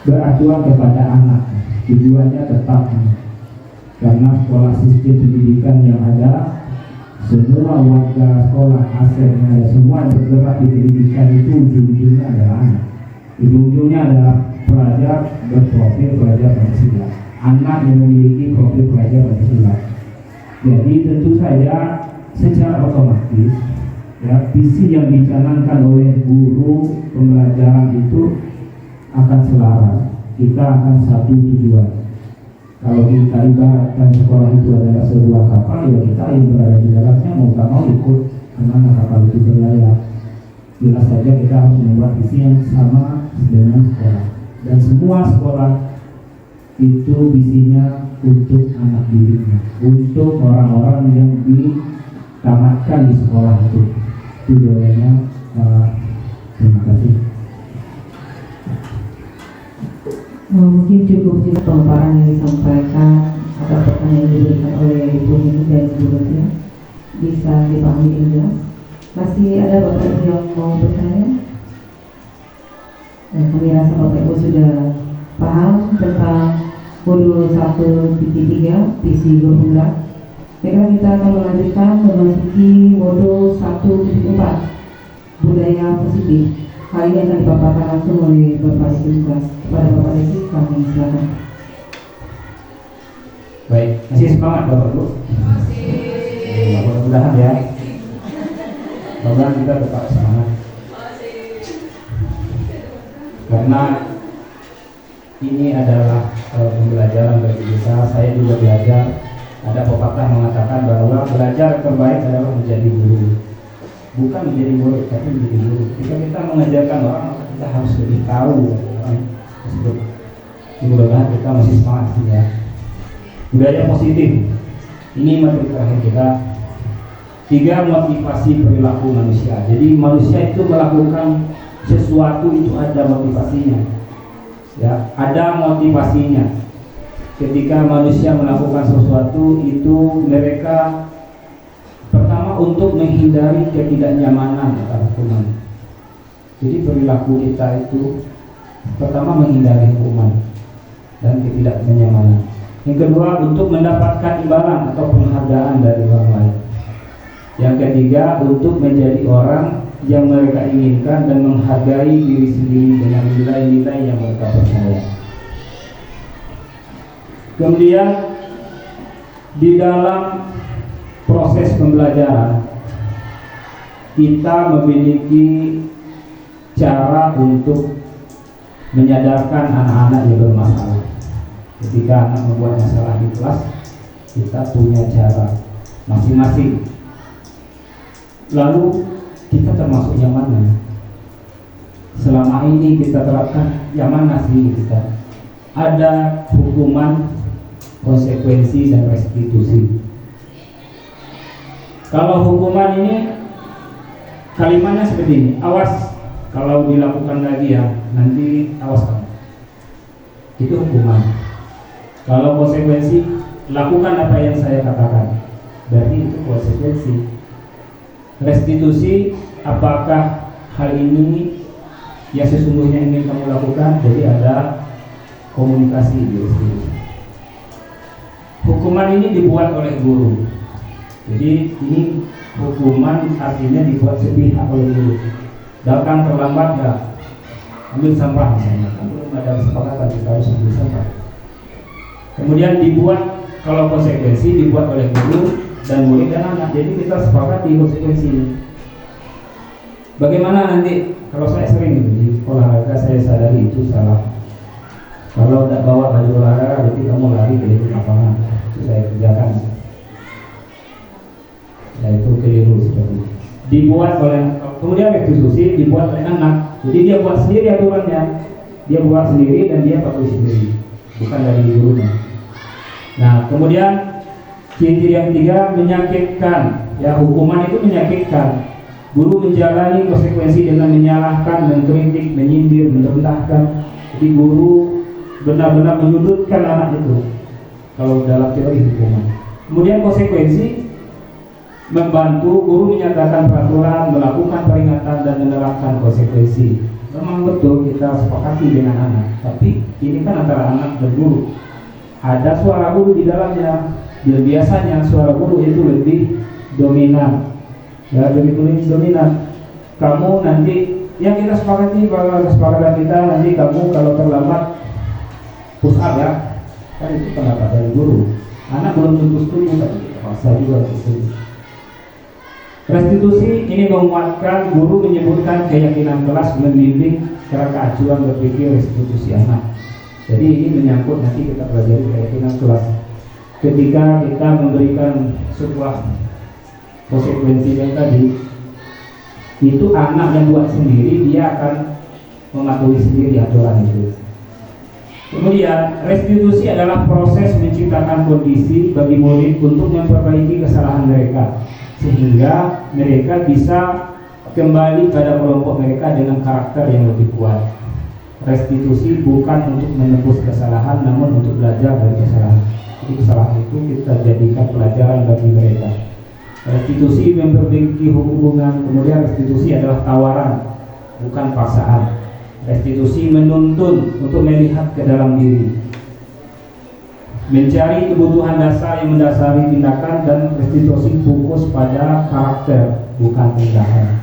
beracuan kepada anak, tujuannya tetap anak. Karena sekolah sistem pendidikan yang ada, semua warga sekolah asalnya semua yang bergerak di pendidikan itu ujung-ujungnya adalah anak. Ujung-ujungnya adalah pelajar berprofil pelajar Pancasila, anak yang memiliki profil pelajar Pancasila. Jadi tentu saja secara otomatis ya, visi yang dicanangkan oleh guru pembelajaran itu akan selaras. Kita akan satu tujuan. Kalau kita ibaratkan sekolah itu adalah sebuah kapal, ya kita yang berada di dalamnya mau tak mau ikut kemana kapal itu berlayar. Jelas saja kita harus membuat visi yang sama dengan sekolah. Dan semua sekolah itu visinya untuk anak didiknya, untuk orang-orang yang ditamatkan di sekolah itu. Itu doanya. Terima kasih. Mungkin cukup juga pemaparan yang disampaikan atau pertanyaan yang diberikan oleh Ibu Nini dan sebelumnya bisa dipahami dengan jelas. Masih ada Bapak Ibu yang mau bertanya? Dan kami rasa Bapak Ibu sudah paham tentang modul 1.3 visi bergerak. Sekarang kita akan melanjutkan memasuki modul 1.4 budaya positif. Hal ini akan dipaparkan langsung oleh Bapak Tugas. Kepada Bapak Desi, kami silakan. Baik, masih semangat Bapak Ibu? Masih. Mudah-mudahan ya. Mudah-mudahan kita tetap semangat. Karena ini adalah pembelajaran bagi kita. Saya juga belajar. Ada pepatah mengatakan bahwa belajar terbaik adalah menjadi guru. Bukan menjadi murid, tapi menjadi guru. Jika kita mengajarkan orang, kita harus lebih tahu orang tersebut. Mudah-mudahan kita masih semangat ya. Budaya positif. Ini materi terakhir kita. 3 motivasi perilaku manusia. Jadi manusia itu melakukan sesuatu itu ada motivasinya. Ya, ada motivasinya. Ketika manusia melakukan sesuatu itu mereka pertama untuk menghindari ketidaknyamanan atau hukuman. Jadi perilaku kita itu pertama menghindari hukuman dan ketidaknyamanan. Yang kedua untuk mendapatkan imbalan atau penghargaan dari orang lain. Yang ketiga untuk menjadi orang yang mereka inginkan dan menghargai diri sendiri dengan nilai-nilai yang mereka percaya. Kemudian di dalam proses pembelajaran kita memiliki cara untuk menyadarkan anak-anak yang bermasalah. Ketika anak membuat masalah di kelas, kita punya cara masing-masing. Lalu kita termasuk yang mana? Selama ini kita terapkan yang mana sih kita? Ada hukuman, konsekuensi dan restitusi. Kalau hukuman ini kalimatnya seperti ini, awas kalau dilakukan lagi ya, nanti awas kamu. Itu hukuman. Kalau konsekuensi, lakukan apa yang saya katakan. Berarti itu konsekuensi. Restitusi, apakah hal ini yang sesungguhnya ingin kamu lakukan? Jadi ada komunikasi di restitusi. Hukuman ini dibuat oleh guru. Jadi ini hukuman artinya dibuat sepihak oleh guru. Datang terlambat ya, ambil sampah misalnya. Belum ada kesepakatan kita harus ambil sampah. Kemudian dibuat, kalau konsekuensi dibuat oleh guru dan murid dan anak. Jadi kita sepakat di konsekuensi. Bagaimana nanti kalau saya sering di olahraga saya sadari itu salah. Kalau tidak bawa baju olahraga berarti kamu lari ke lapangan. Itu saya kerjakan. Ya itu keliru seperti itu. Dibuat oleh kemudian restitusi dibuat oleh anak. Jadi dia buat sendiri aturannya. Dia buat sendiri dan dia patuhi sendiri, bukan dari gurunya. Nah kemudian ciri yang ketiga menyakitkan. Ya hukuman itu menyakitkan. Guru menjalani konsekuensi dengan menyalahkan, mengkritik, menyindir, merendahkan. Jadi guru benar-benar menyudutkan anak itu. Kalau dalam teori hukuman. Kemudian konsekuensi membantu guru menyatakan peraturan, melakukan peringatan dan menerapkan konsekuensi. Memang betul kita sepakati dengan anak, tapi ini kan antara anak dan guru. Ada suara guru di dalamnya. Dan biasanya suara guru itu lebih dominan. Ya, lebih dominan. Kamu nanti yang kita sepakati bahwa kesepakatan kita nanti kamu kalau terlambat push up ya. Kan itu pendapat dari guru. Anak belum tentu setuju tapi kita paksa juga setuju. Restitusi ini menguatkan. Guru menyebutkan keyakinan kelas membimbing cara acuan berpikir restitusi anak. Jadi ini menyangkut nanti kita pelajari keyakinan kelas. Ketika kita memberikan sebuah konsekuensi yang tadi, itu anak yang buat sendiri, dia akan mematuhi sendiri aturan itu. Kemudian restitusi adalah proses menciptakan kondisi bagi murid untuk memperbaiki kesalahan mereka, sehingga mereka bisa kembali pada kelompok mereka dengan karakter yang lebih kuat. Restitusi bukan untuk menebus kesalahan, namun untuk belajar dari kesalahan. Jadi kesalahan itu kita jadikan pelajaran bagi mereka. Restitusi memperbaiki hubungan. Kemudian restitusi adalah tawaran, bukan paksaan. Restitusi menuntun untuk melihat ke dalam diri, mencari kebutuhan dasar yang mendasari tindakan, dan restitusi fokus pada karakter, bukan tindakan.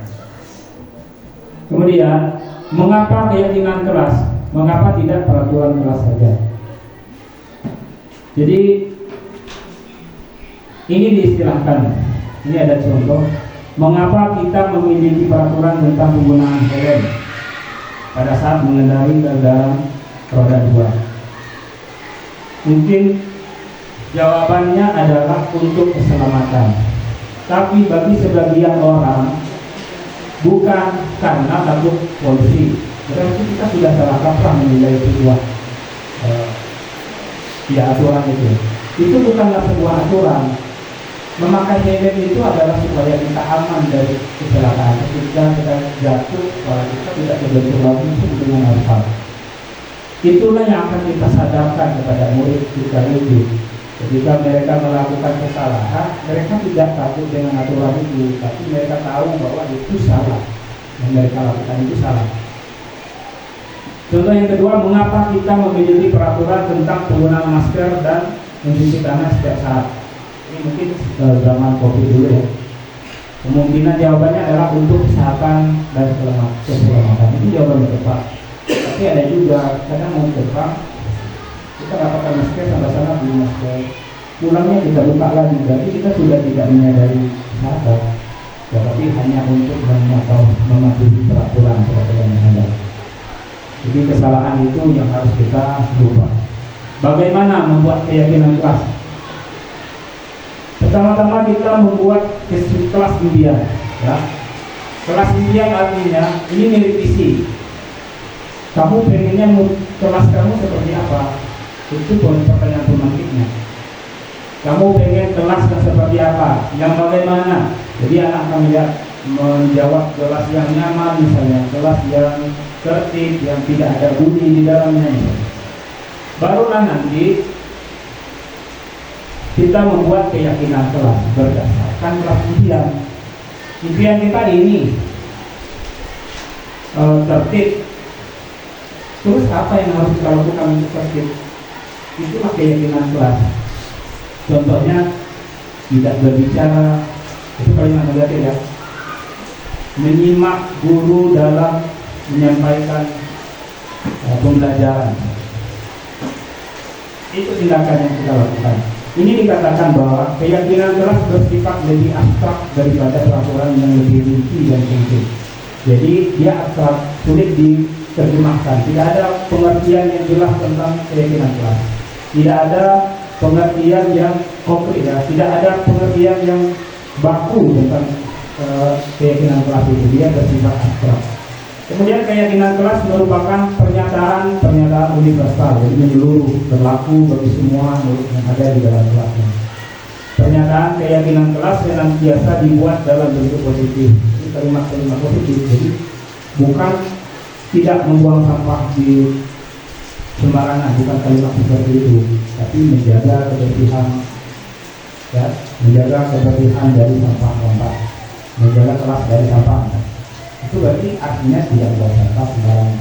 Kemudian, mengapa keyakinan kelas? Mengapa tidak peraturan kelas saja? Jadi, ini diistilahkan. Ini ada contoh. Mengapa kita memiliki peraturan tentang penggunaan helm pada saat mengendarai kendaraan roda 2? Mungkin jawabannya adalah untuk keselamatan. Tapi bagi sebagian orang bukan karena takut polisi. Berarti kita sudah salah kaprah menilai sebuah aturan itu. Itu bukanlah sebuah aturan. Memakai helm itu adalah supaya kita aman dari kecelakaan. Ketika kita jatuh, kepala kita tidak terbentur lagi dengan aspal. Itulah yang akan kita sadarkan kepada murid kita itu. Ketika mereka melakukan kesalahan, mereka tidak takut dengan aturan itu, tapi mereka tahu bahwa itu salah. Yang mereka lakukan itu salah. Contoh yang kedua, mengapa kita memiliki peraturan tentang penggunaan masker dan mencuci tangan setiap saat? Ini mungkin zaman COVID dulu ya. Kemungkinan jawabannya adalah untuk kesehatan dan keselamatan. Itu jawaban yang tepat. Tapi ada juga kadang mau terbang, kita nggak pakai masker sampai sana beli masker. Pulangnya kita buka lagi. Berarti kita sudah tidak menyadari kesehatan. Tetapi hanya untuk mematuhi peraturan yang ada. Jadi kesalahan itu yang harus kita ubah. Bagaimana membuat keyakinan kelas? Pertama-tama kita membuat kelas impian, ya. Kelas impian artinya ini milik visi. Kamu pengennya kelas kamu seperti apa? Itu pertanyaan pemantiknya. Kamu pengen kelas seperti apa? Yang bagaimana? Jadi anak akan menjawab kelas yang nyaman, misalnya kelas yang tertib, yang tidak ada bunyi di dalamnya. Barulah nanti kita membuat keyakinan kelas berdasarkan kelas impian. Impian kita ini tertib. Terus apa yang harus kita lakukan untuk tertib? Itulah keyakinan kelas. Contohnya tidak berbicara, itu kalimat negatif ya. Menyimak guru dalam menyampaikan pembelajaran. Itu tindakan yang kita lakukan. Ini dikatakan bahwa keyakinan kelas bersifat lebih abstrak daripada peraturan yang lebih rinci dan konkret. Jadi dia abstrak, sulit diterjemahkan. Tidak ada pengertian yang jelas tentang keyakinan kelas. Tidak ada pengertian yang konkret ya. Tidak ada pengertian yang baku tentang keyakinan kelas itu. Dia bersifat abstrak. Kemudian keyakinan kelas merupakan pernyataan universal, jadi menyeluruh, berlaku bagi semua murid yang ada di dalam kelasnya. Pernyataan keyakinan kelas senantiasa dibuat dalam bentuk positif. Ini kalimat-kalimat positif. Jadi bukan tidak membuang sampah di sembarangan, bukan kalimat seperti itu, tapi menjaga kebersihan, ya, menjaga kebersihan dari sampah, menjaga kelas dari sampah. Itu berarti artinya tidak buang sampah sembarangan.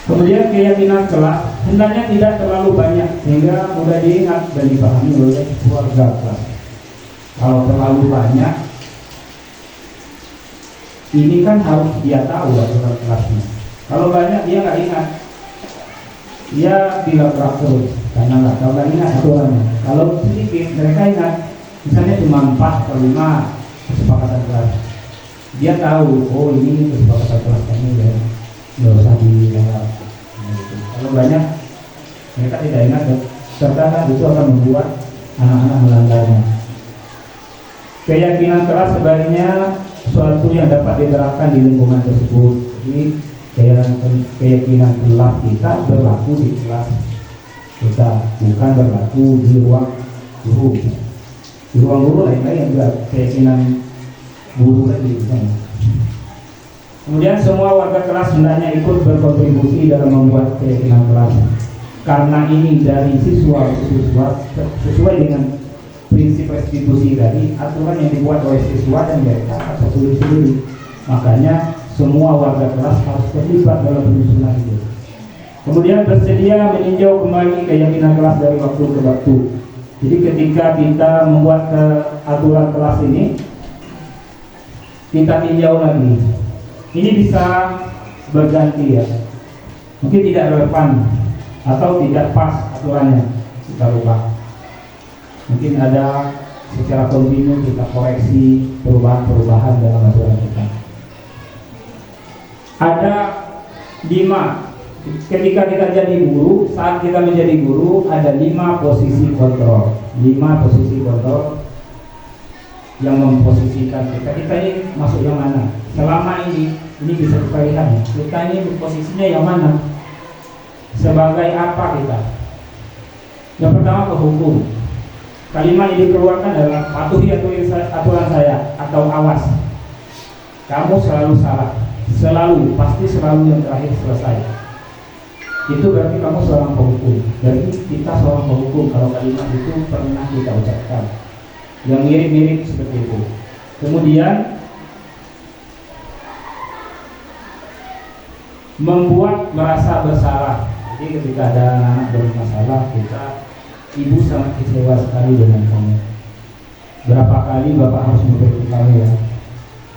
Kemudian keyakinan kelas hendaknya tidak terlalu banyak sehingga mudah diingat dan dipahami oleh keluarga kelas. Kalau terlalu banyak, ini kan harus dia tahu aturan kelasnya. Kalau banyak dia nggak ingat, dia tidak gerak terus karena nggak ingat aturannya. Kalau sedikit mereka ingat, misalnya cuma 4 atau 5 kesepakatan kelas, dia tahu, oh ini kesepakatan kelas kami ya. Nggak usah dilewat. Kalau banyak mereka tidak ingat dan terkadang itu akan membuat anak-anak melanggarnya. Keyakinan kelas sebaliknya suatu yang dapat diterapkan di lingkungan tersebut. Jadi keyakinan kelas kita berlaku di kelas kita, bukan berlaku di ruang guru. Di ruang guru lain-lain juga keyakinan guru lagi. Kemudian semua warga kelas hendaknya ikut berkontribusi dalam membuat keyakinan kelas. Karena ini dari siswa sesuai dengan prinsip restitusi tadi, aturan yang dibuat oleh siswa dan mereka harus sendiri. Makanya semua warga kelas harus terlibat dalam penyusunan itu. Kemudian bersedia meninjau kembali keyakinan kelas dari waktu ke waktu. Jadi ketika kita membuat aturan kelas ini, kita tinjau lagi. Ini bisa berganti ya, mungkin tidak relevan atau tidak pas aturannya, kita rubah. Mungkin ada secara kontinu kita koreksi perubahan-perubahan dalam aturan kita. Ada 5, ketika kita jadi guru, saat kita menjadi guru ada 5 posisi kontrol. 5 posisi kontrol yang memposisikan kita ini masuk yang mana. Selama ini bisa kita lihat, kita ini posisinya yang mana, sebagai apa kita. Yang pertama ke hukum. Kalimat yang dikeluarkan adalah patuhi aturan saya atau awas. Kamu selalu salah, selalu, pasti selalu yang terakhir selesai. Itu berarti kamu seorang penghukum. Berarti kita seorang penghukum kalau kalimat itu pernah kita ucapkan. Yang mirip-mirip seperti itu. Kemudian membuat merasa bersalah. Jadi ketika ada anak bermasalah, ibu sangat kecewa sekali dengan kamu. Berapa kali bapak harus memberitahu ya.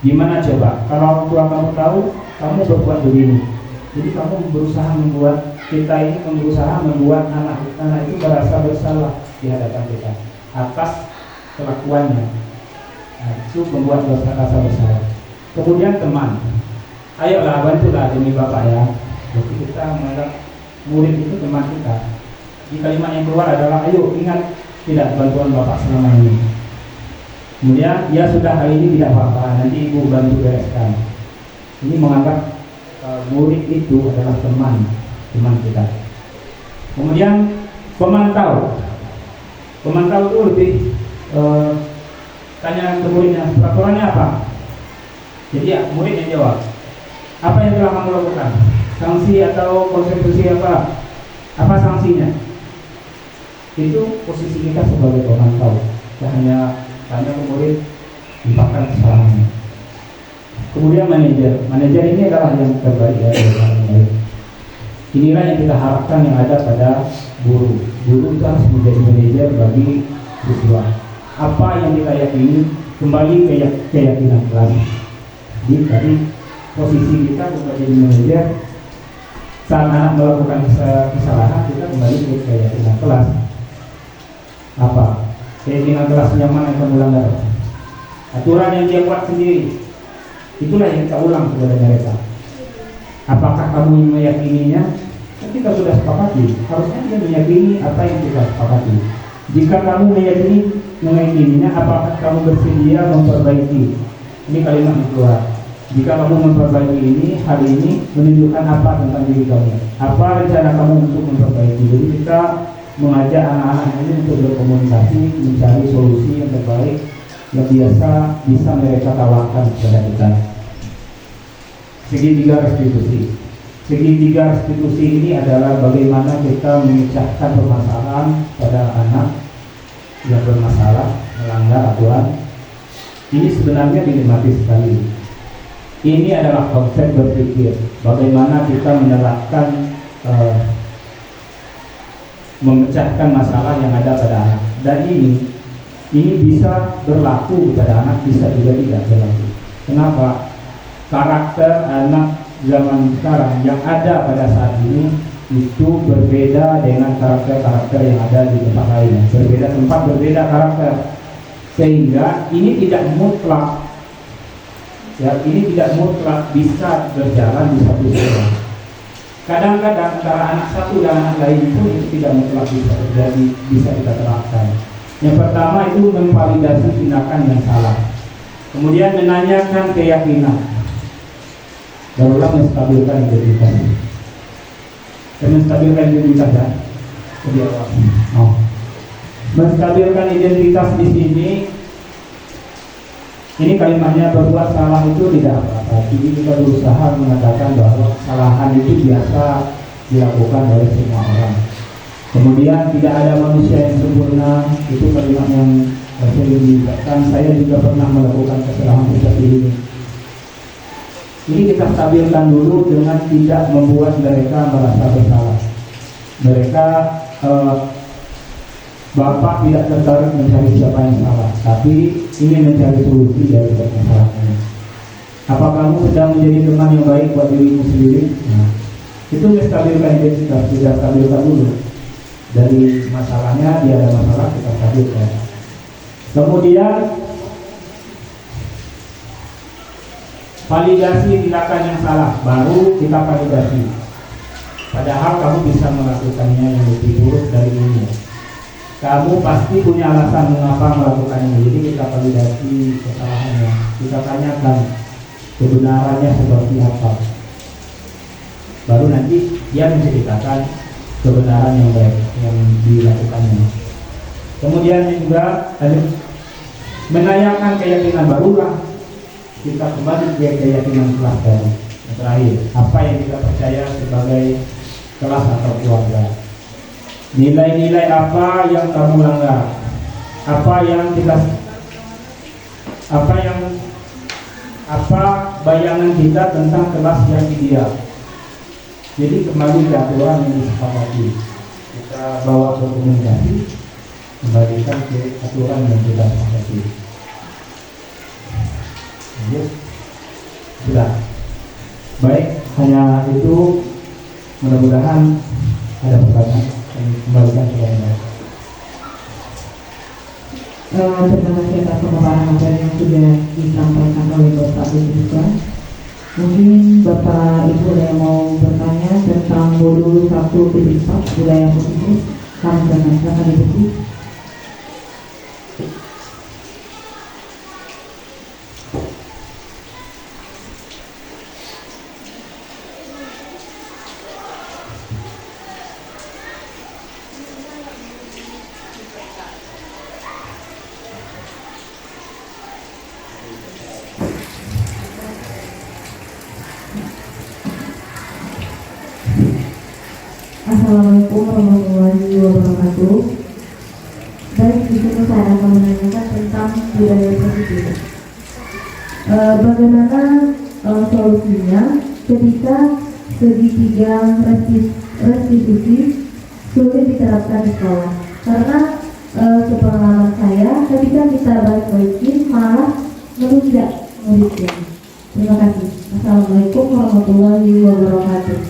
Gimana coba? Kalau orang tua kamu tahu, kamu berbuat begini. Jadi kamu berusaha membuat anak itu merasa bersalah di hadapan kita atas kelakuannya. Nah, itu membuat rasa bersalah. Kemudian teman, ayolah bantulah demi bapak ya. Jadi kita menganggap murid itu teman kita. Di kalimat yang keluar adalah ayo ingat tidak bantuan bapak selama ini. Kemudian ya sudah hari ini tidak apa-apa, nanti ibu bantu bereskan. Ini menganggap murid itu adalah teman kita. Kemudian pemantau itu lebih tanya ke muridnya, peraturannya apa? Jadi ya murid yang jawab, apa yang telah kamu lakukan? Sanksi atau konsekuensi apa? Apa sanksinya? Itu posisi kita sebagai pemantau. Kita hanya tanya ke murid, limpahkan kesalahannya. Kemudian manajer ini adalah yang terbaik ya. Inilah yang kita harapkan yang ada pada guru. Guru itu harus menjadi manajer bagi siswa. Apa yang kita yakini kembali ke keyakinan kelas. Jadi dari posisi kita sebagai manajer, saat anak melakukan kesalahan kita kembali ke keyakinan kelas. Apa? Keyakinan kelas yang mana yang melanggar? Aturan yang dia buat sendiri. Itulah yang kita ulang kepada mereka. Apakah kamu meyakininya? Kita sudah sepakati, harusnya dia meyakini apa yang kita sepakati. Jika kamu meyakininya, apakah kamu bersedia memperbaiki? Ini kalimat yang keluar. Jika kamu memperbaiki ini, hal ini menunjukkan apa tentang diri kamu? Apa rencana kamu untuk memperbaiki? Jadi kita mengajak anak-anak ini untuk berkomunikasi, mencari solusi yang terbaik yang biasa bisa mereka tawarkan kepada kita. Segitiga restitusi. Segitiga restitusi ini adalah bagaimana kita memecahkan permasalahan pada anak yang bermasalah, melanggar aturan. Ini sebenarnya dilematis sekali. Ini adalah konsep berpikir bagaimana kita menerapkan memecahkan masalah yang ada pada anak. Dan ini bisa berlaku kepada anak, bisa juga tidak berlaku. Kenapa? Karakter anak zaman sekarang yang ada pada saat ini itu berbeda dengan karakter-karakter yang ada di tempat lain. Berbeda tempat, berbeda karakter. Sehingga ini tidak mutlak. Ya, ini tidak mutlak bisa berjalan di satu jalan. Kadang-kadang antara anak satu dan anak lain pun itu tidak mutlak bisa terjadi, bisa kita terapkan. Yang pertama itu memvalidasi tindakan yang salah. Kemudian menanyakan keyakinan. Barulah menstabilkan identitas. Dan menstabilkan identitas ya. Lebih awal. Oh. Menstabilkan identitas di sini. Ini kalimatnya berbuat salah itu tidak apa-apa. Jadi kita berusaha mengatakan bahwa kesalahan itu biasa dilakukan oleh semua orang. Kemudian tidak ada manusia yang sempurna. Itu kalimat yang sering diucapkan. Saya juga pernah melakukan kesalahan seperti ini. Ini kita stabilkan dulu dengan tidak membuat mereka merasa bersalah. Mereka Bapak tidak tertarik mencari siapa yang salah, tapi ingin mencari solusi dari kesalahannya. Apa kamu sedang menjadi teman yang baik buat dirimu sendiri? Nah, itu menstabilkan identitas, kita stabilkan dulu. Dari masalahnya, dia ada masalah, kita stabilkan. Kemudian validasi tindakan yang salah, baru kita validasi. Padahal kamu bisa melakukannya yang lebih buruk dari ini. Kamu pasti punya alasan mengapa melakukan ini. Jadi kita validasi kesalahannya. Kita tanyakan kebenarannya seperti apa. Baru nanti dia menceritakan kebenaran yang baik yang dilakukannya. Kemudian juga menanyakan keyakinan, barulah kita kembali ke keyakinan kelas tadi. Yang terakhir, apa yang kita percaya sebagai kelas atau keluarga. Nilai-nilai apa yang kamu langgar? Apa bayangan kita tentang kelas yang ideal? Jadi kembali ke aturan yang disepakati. Kita bawa ke komunikasi, kembalikan ke aturan yang kita sepakati. Sudah. Baik, hanya itu. Mudah-mudahan ada pertanyaan. Kembalikan ke Anda. Terima kasih atas pemaparan materi yang sudah disampaikan oleh Bapak Ibu. Mungkin Bapak Ibu yang mau bertanya tentang modul 1.4 wilayah khusus, kami silakan Ibu. Assalamualaikum warahmatullahi wabarakatuh. Baik, di sini saya akan menanyakan tentang budaya positif. Bagaimana solusinya ketika segitiga restitusi sulit diterapkan di sekolah? Karena sepengalaman saya, ketika kita balik-balikin malah menunjak muridnya. Terima kasih. Assalamualaikum warahmatullahi wabarakatuh.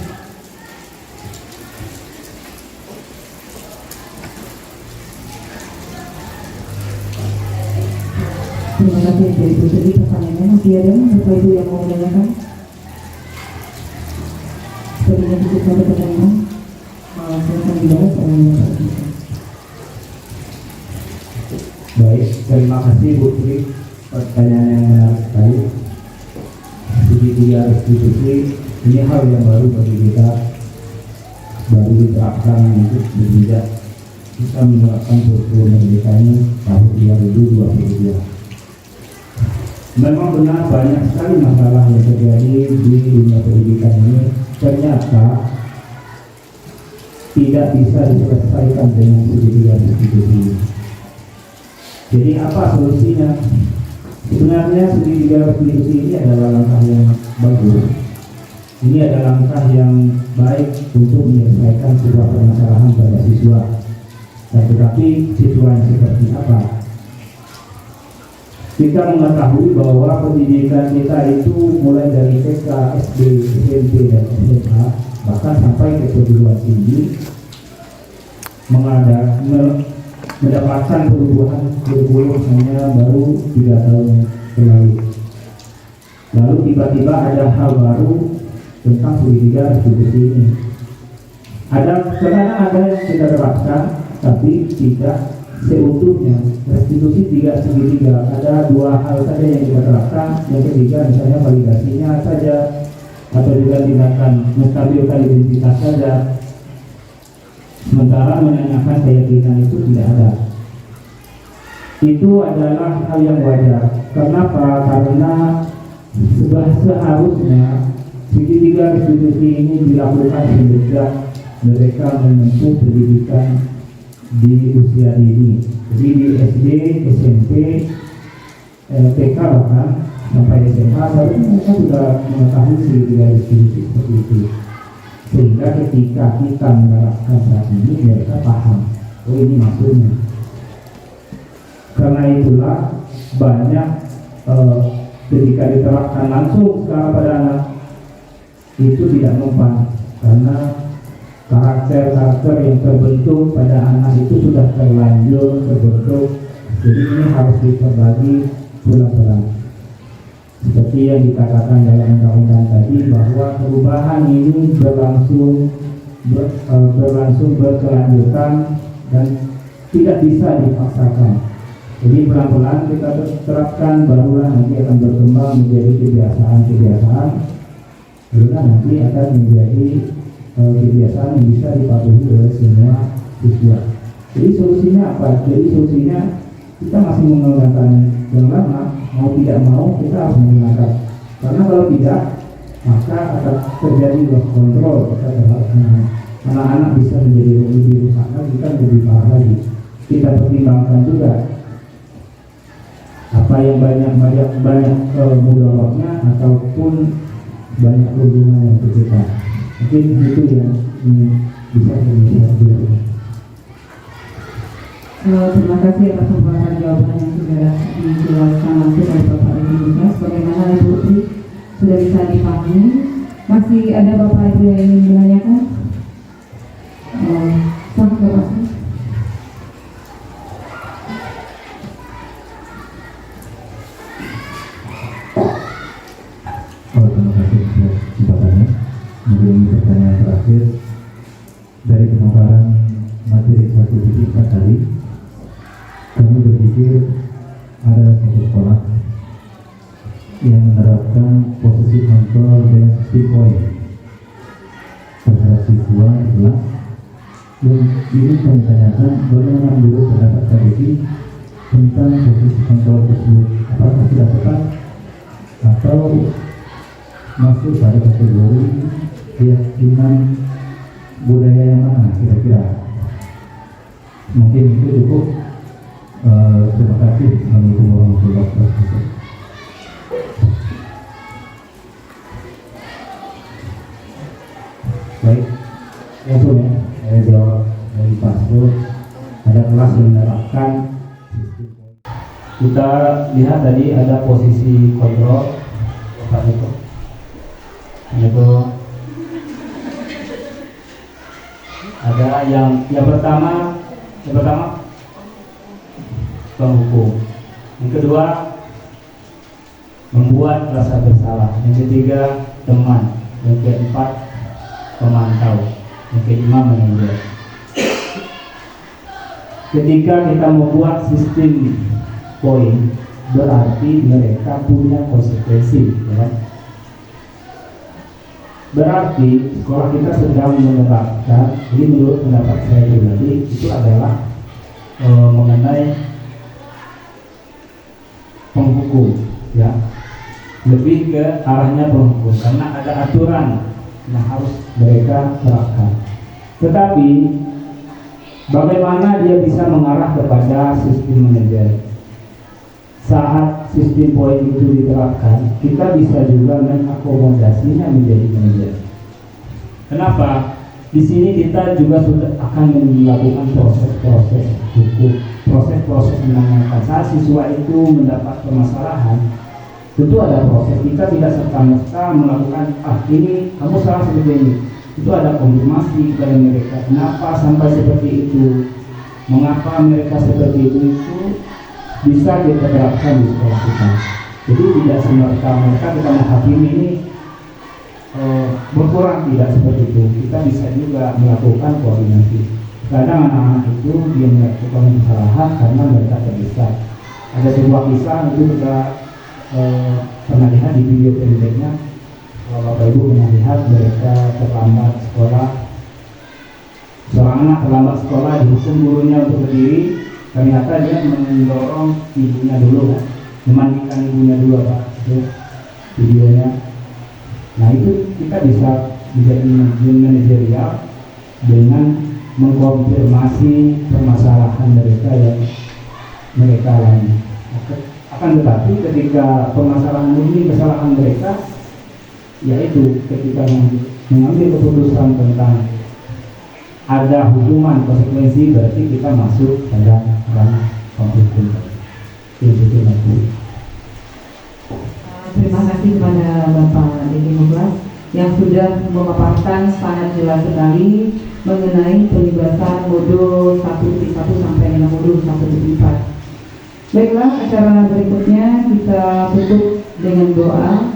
Terima kasih Ibu mengakhiri pertanyaannya. Masih ada Bapak Ibu yang mau menanyakan? Sepertinya cukup satu pertanyaan. Silakan dijawab oleh Bapak Ibu. Baik, terima kasih Bu Tri. Pertanyaan yang menarik sekali. Segitiga restitusi ini hal yang baru bagi kita, baru diterapkan untuk berbeda. Kita menerapkan kurikulum merdekanya tahun 2022. Memang benar banyak sekali masalah yang terjadi di dunia pendidikan ini ternyata tidak bisa diselesaikan dengan segitiga restitusi. Jadi apa solusinya? Sebenarnya segitiga restitusi ini adalah langkah yang bagus. Ini adalah langkah yang baik untuk menyelesaikan sebuah permasalahan pada siswa. Tetapi siswa yang seperti apa? Kita mengetahui bahwa pendidikan kita itu mulai dari TK, SD, SMP, dan SMA, bahkan sampai ke perguruan tinggi mendapatkan perubahan kurikulum hanya baru 3 tahun lalu. Lalu tiba-tiba ada hal baru tentang segitiga restitusi ini. Sekarang ada yang kita terapkan, tapi tidak seutuhnya. Restitusi tidak segitiga. Ada 2 hal saja yang kita terapkan. Yang ketiga misalnya validasinya saja, atau juga tindakan menstabilkan identitas saja. Sementara menanyakan keyakinan itu tidak ada. Itu adalah hal yang wajar. Kenapa? Karena seharusnya segitiga restitusi ini dilakukan sejak mereka menempuh pendidikan di usia dini. Jadi di SD, SMP, TK bahkan sampai SMA, seharusnya mereka sudah mengetahui segitiga restitusi seperti itu. Sehingga ketika kita menerapkan saat ini mereka paham, oh ini maksudnya. Karena itulah banyak ketika diterapkan langsung secara pada anak itu tidak mempan, karena karakter yang terbentuk pada anak itu sudah terlanjur terbentuk. Jadi ini harus diperbagi pelan-pelan. Seperti yang dikatakan dalam undang-undang tadi, bahwa perubahan ini berlangsung berkelanjutan dan tidak bisa dipaksakan. Jadi pelan-pelan kita terapkan, barulah nanti akan berkembang menjadi kebiasaan-kebiasaan, barulah nanti akan menjadi kebiasaan yang bisa dipatuhi oleh semua siswa. Jadi solusinya apa? Jadi solusinya kita masih menggunakan yang lama, mau tidak mau kita harus menggunakan. Karena kalau tidak, maka akan terjadi loss control terhadap anak-anak, bisa menjadi lebih rusak lagi, kan lebih parah lagi. Kita pertimbangkan juga apa yang banyak mudaratnya ataupun banyak keuntungan yang kita. Mungkin itu yang bisa kita. Terima kasih atas pembahasan jawaban yang sudah dijelaskan langsung oleh Bapak Ibu juga. Sebagaimana Ibu Tri sudah bisa dipahami, masih ada Bapak Ibu yang ingin menanyakan? Sama Bapak. Terima kasih untuk kesempatannya. Mungkin pertanyaan terakhir dari pemaparan materi 1.4 tadi, kami berpikir ada satu sekolah yang menerapkan posisi kontrol dengan 60 poin terhadap siswa kelas. Dan ini kami tanyakan bagaimana menurut pendapat KDI tentang posisi kontrol tersebut, apakah sudah tepat atau masuk pada kategori keyakinan budaya yang mana kira-kira. Mungkin itu cukup. Terima kasih. Assalamualaikum warahmatullahi wabarakatuh. Baik, langsung ya, saya jawab dari Pastor. Ada kelas yang menerapkan sistem. Kita lihat tadi ada posisi kontrol apa itu? Itu ada yang pertama penghukum, yang kedua membuat rasa bersalah. Yang ketiga, teman. Yang keempat, pemantau. Yang kelima, manajer. Ketika kita membuat sistem poin, berarti mereka punya konsekuensi, ya kan? Berarti sekolah kita sedang menerapkan, ini menurut pendapat saya pribadi, itu adalah mengenai penghukum, ya, lebih ke arahnya penghukum karena ada aturan yang harus mereka terapkan. Tetapi bagaimana dia bisa mengarah kepada sistem manajer? Saat sistem poin itu diterapkan, kita bisa juga mengakomodasinya menjadi manajer. Kenapa? Di sini kita juga sudah akan melakukan proses-proses hukum, proses-proses menangani. Saat siswa itu mendapat permasalahan, tentu ada proses. Kita tidak serta-merta melakukan, ini kamu salah seperti ini. Itu ada konfirmasi kepada mereka. Kenapa sampai seperti itu? Mengapa mereka seperti itu bisa kita terapkan di sekolah kita. Jadi tidak serta-merta kita menghakimi ini berkurang, tidak seperti itu. Kita bisa juga melakukan koordinasi. Kadang anak-anak itu dia melakukan kesalahan karena mereka terdesak. Ada sebuah kisah itu kita pernah lihat di video pendeknya. Kalau Bapak Ibu pernah lihat mereka terlambat sekolah. Seorang anak terlambat sekolah dihukum gurunya untuk berdiri. Ternyata dia mendorong ibunya dulu, kan? Memandikan ibunya dulu, Pak. Itu videonya. Nah itu kita bisa menjadi manajerial dengan mengkonfirmasi permasalahan mereka yang mereka alami. Akan tetapi ketika permasalahan ini kesalahan mereka, yaitu ketika mengambil keputusan tentang ada hukuman konsekuensi, berarti kita masuk pada ranah penghukum. Terima kasih kepada Bapak Dede Muglas yang sudah memaparkan sangat jelas sekali mengenai pelibatan modul 1.1 sampai dengan modul 1.4. Baiklah, acara berikutnya kita tutup dengan doa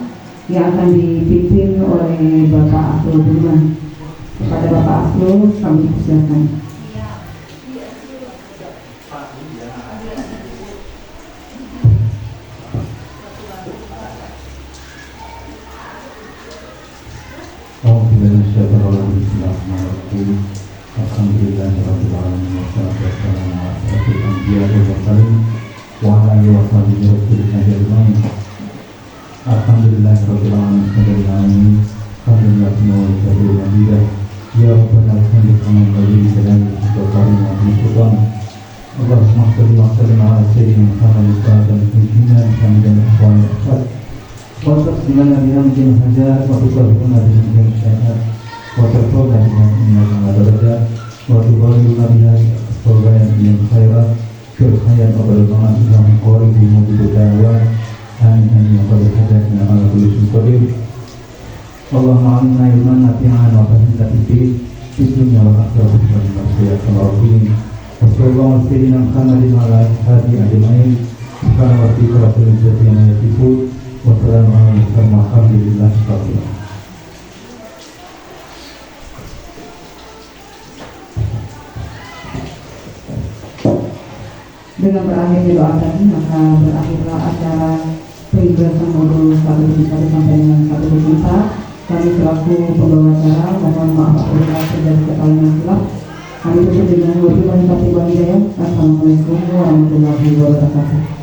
yang akan dipimpin oleh Bapak Asrul Burman. Kepada Bapak Asrul, kami persilakan. Ya Rabbana alhamdulillah bagi sedang berkarim Al-Quran. Allahumma salli wa sallim ala sayyidina Muhammad dan pimpinan kami dan ikhwan Ustaz. Wa sallallahu alaihi saja wa tusallimu dengan syahadat wa tafadhal dengan inna darajat wa tubarakuna biha sebagai yang khairat fil hayat wa bil mamat wa qawli muddawa amin ya rabbal alamin ala kulli syai'in. Allahumma inna ilman nafi'an wa fahimta fihi fitunya wa akhirah wa masyarakat al-rahim wa sallallahu alaihi wa sallam ala hadi ajma'in kana wa fi kulli shay'in yatifu wa salamun alaikum wa rahmatullahi wa barakatuh. Dengan berakhirnya doa tadi, maka berakhirlah acara penjelasan modul 1.1 sampai dengan 1.4. Kami selaku pembawa acara mohon maaf apabila terjadi kesalahan yang silap. Kami tutup dengan wabillahi taufiq wal hidayah. Assalamualaikum warahmatullahi wabarakatuh.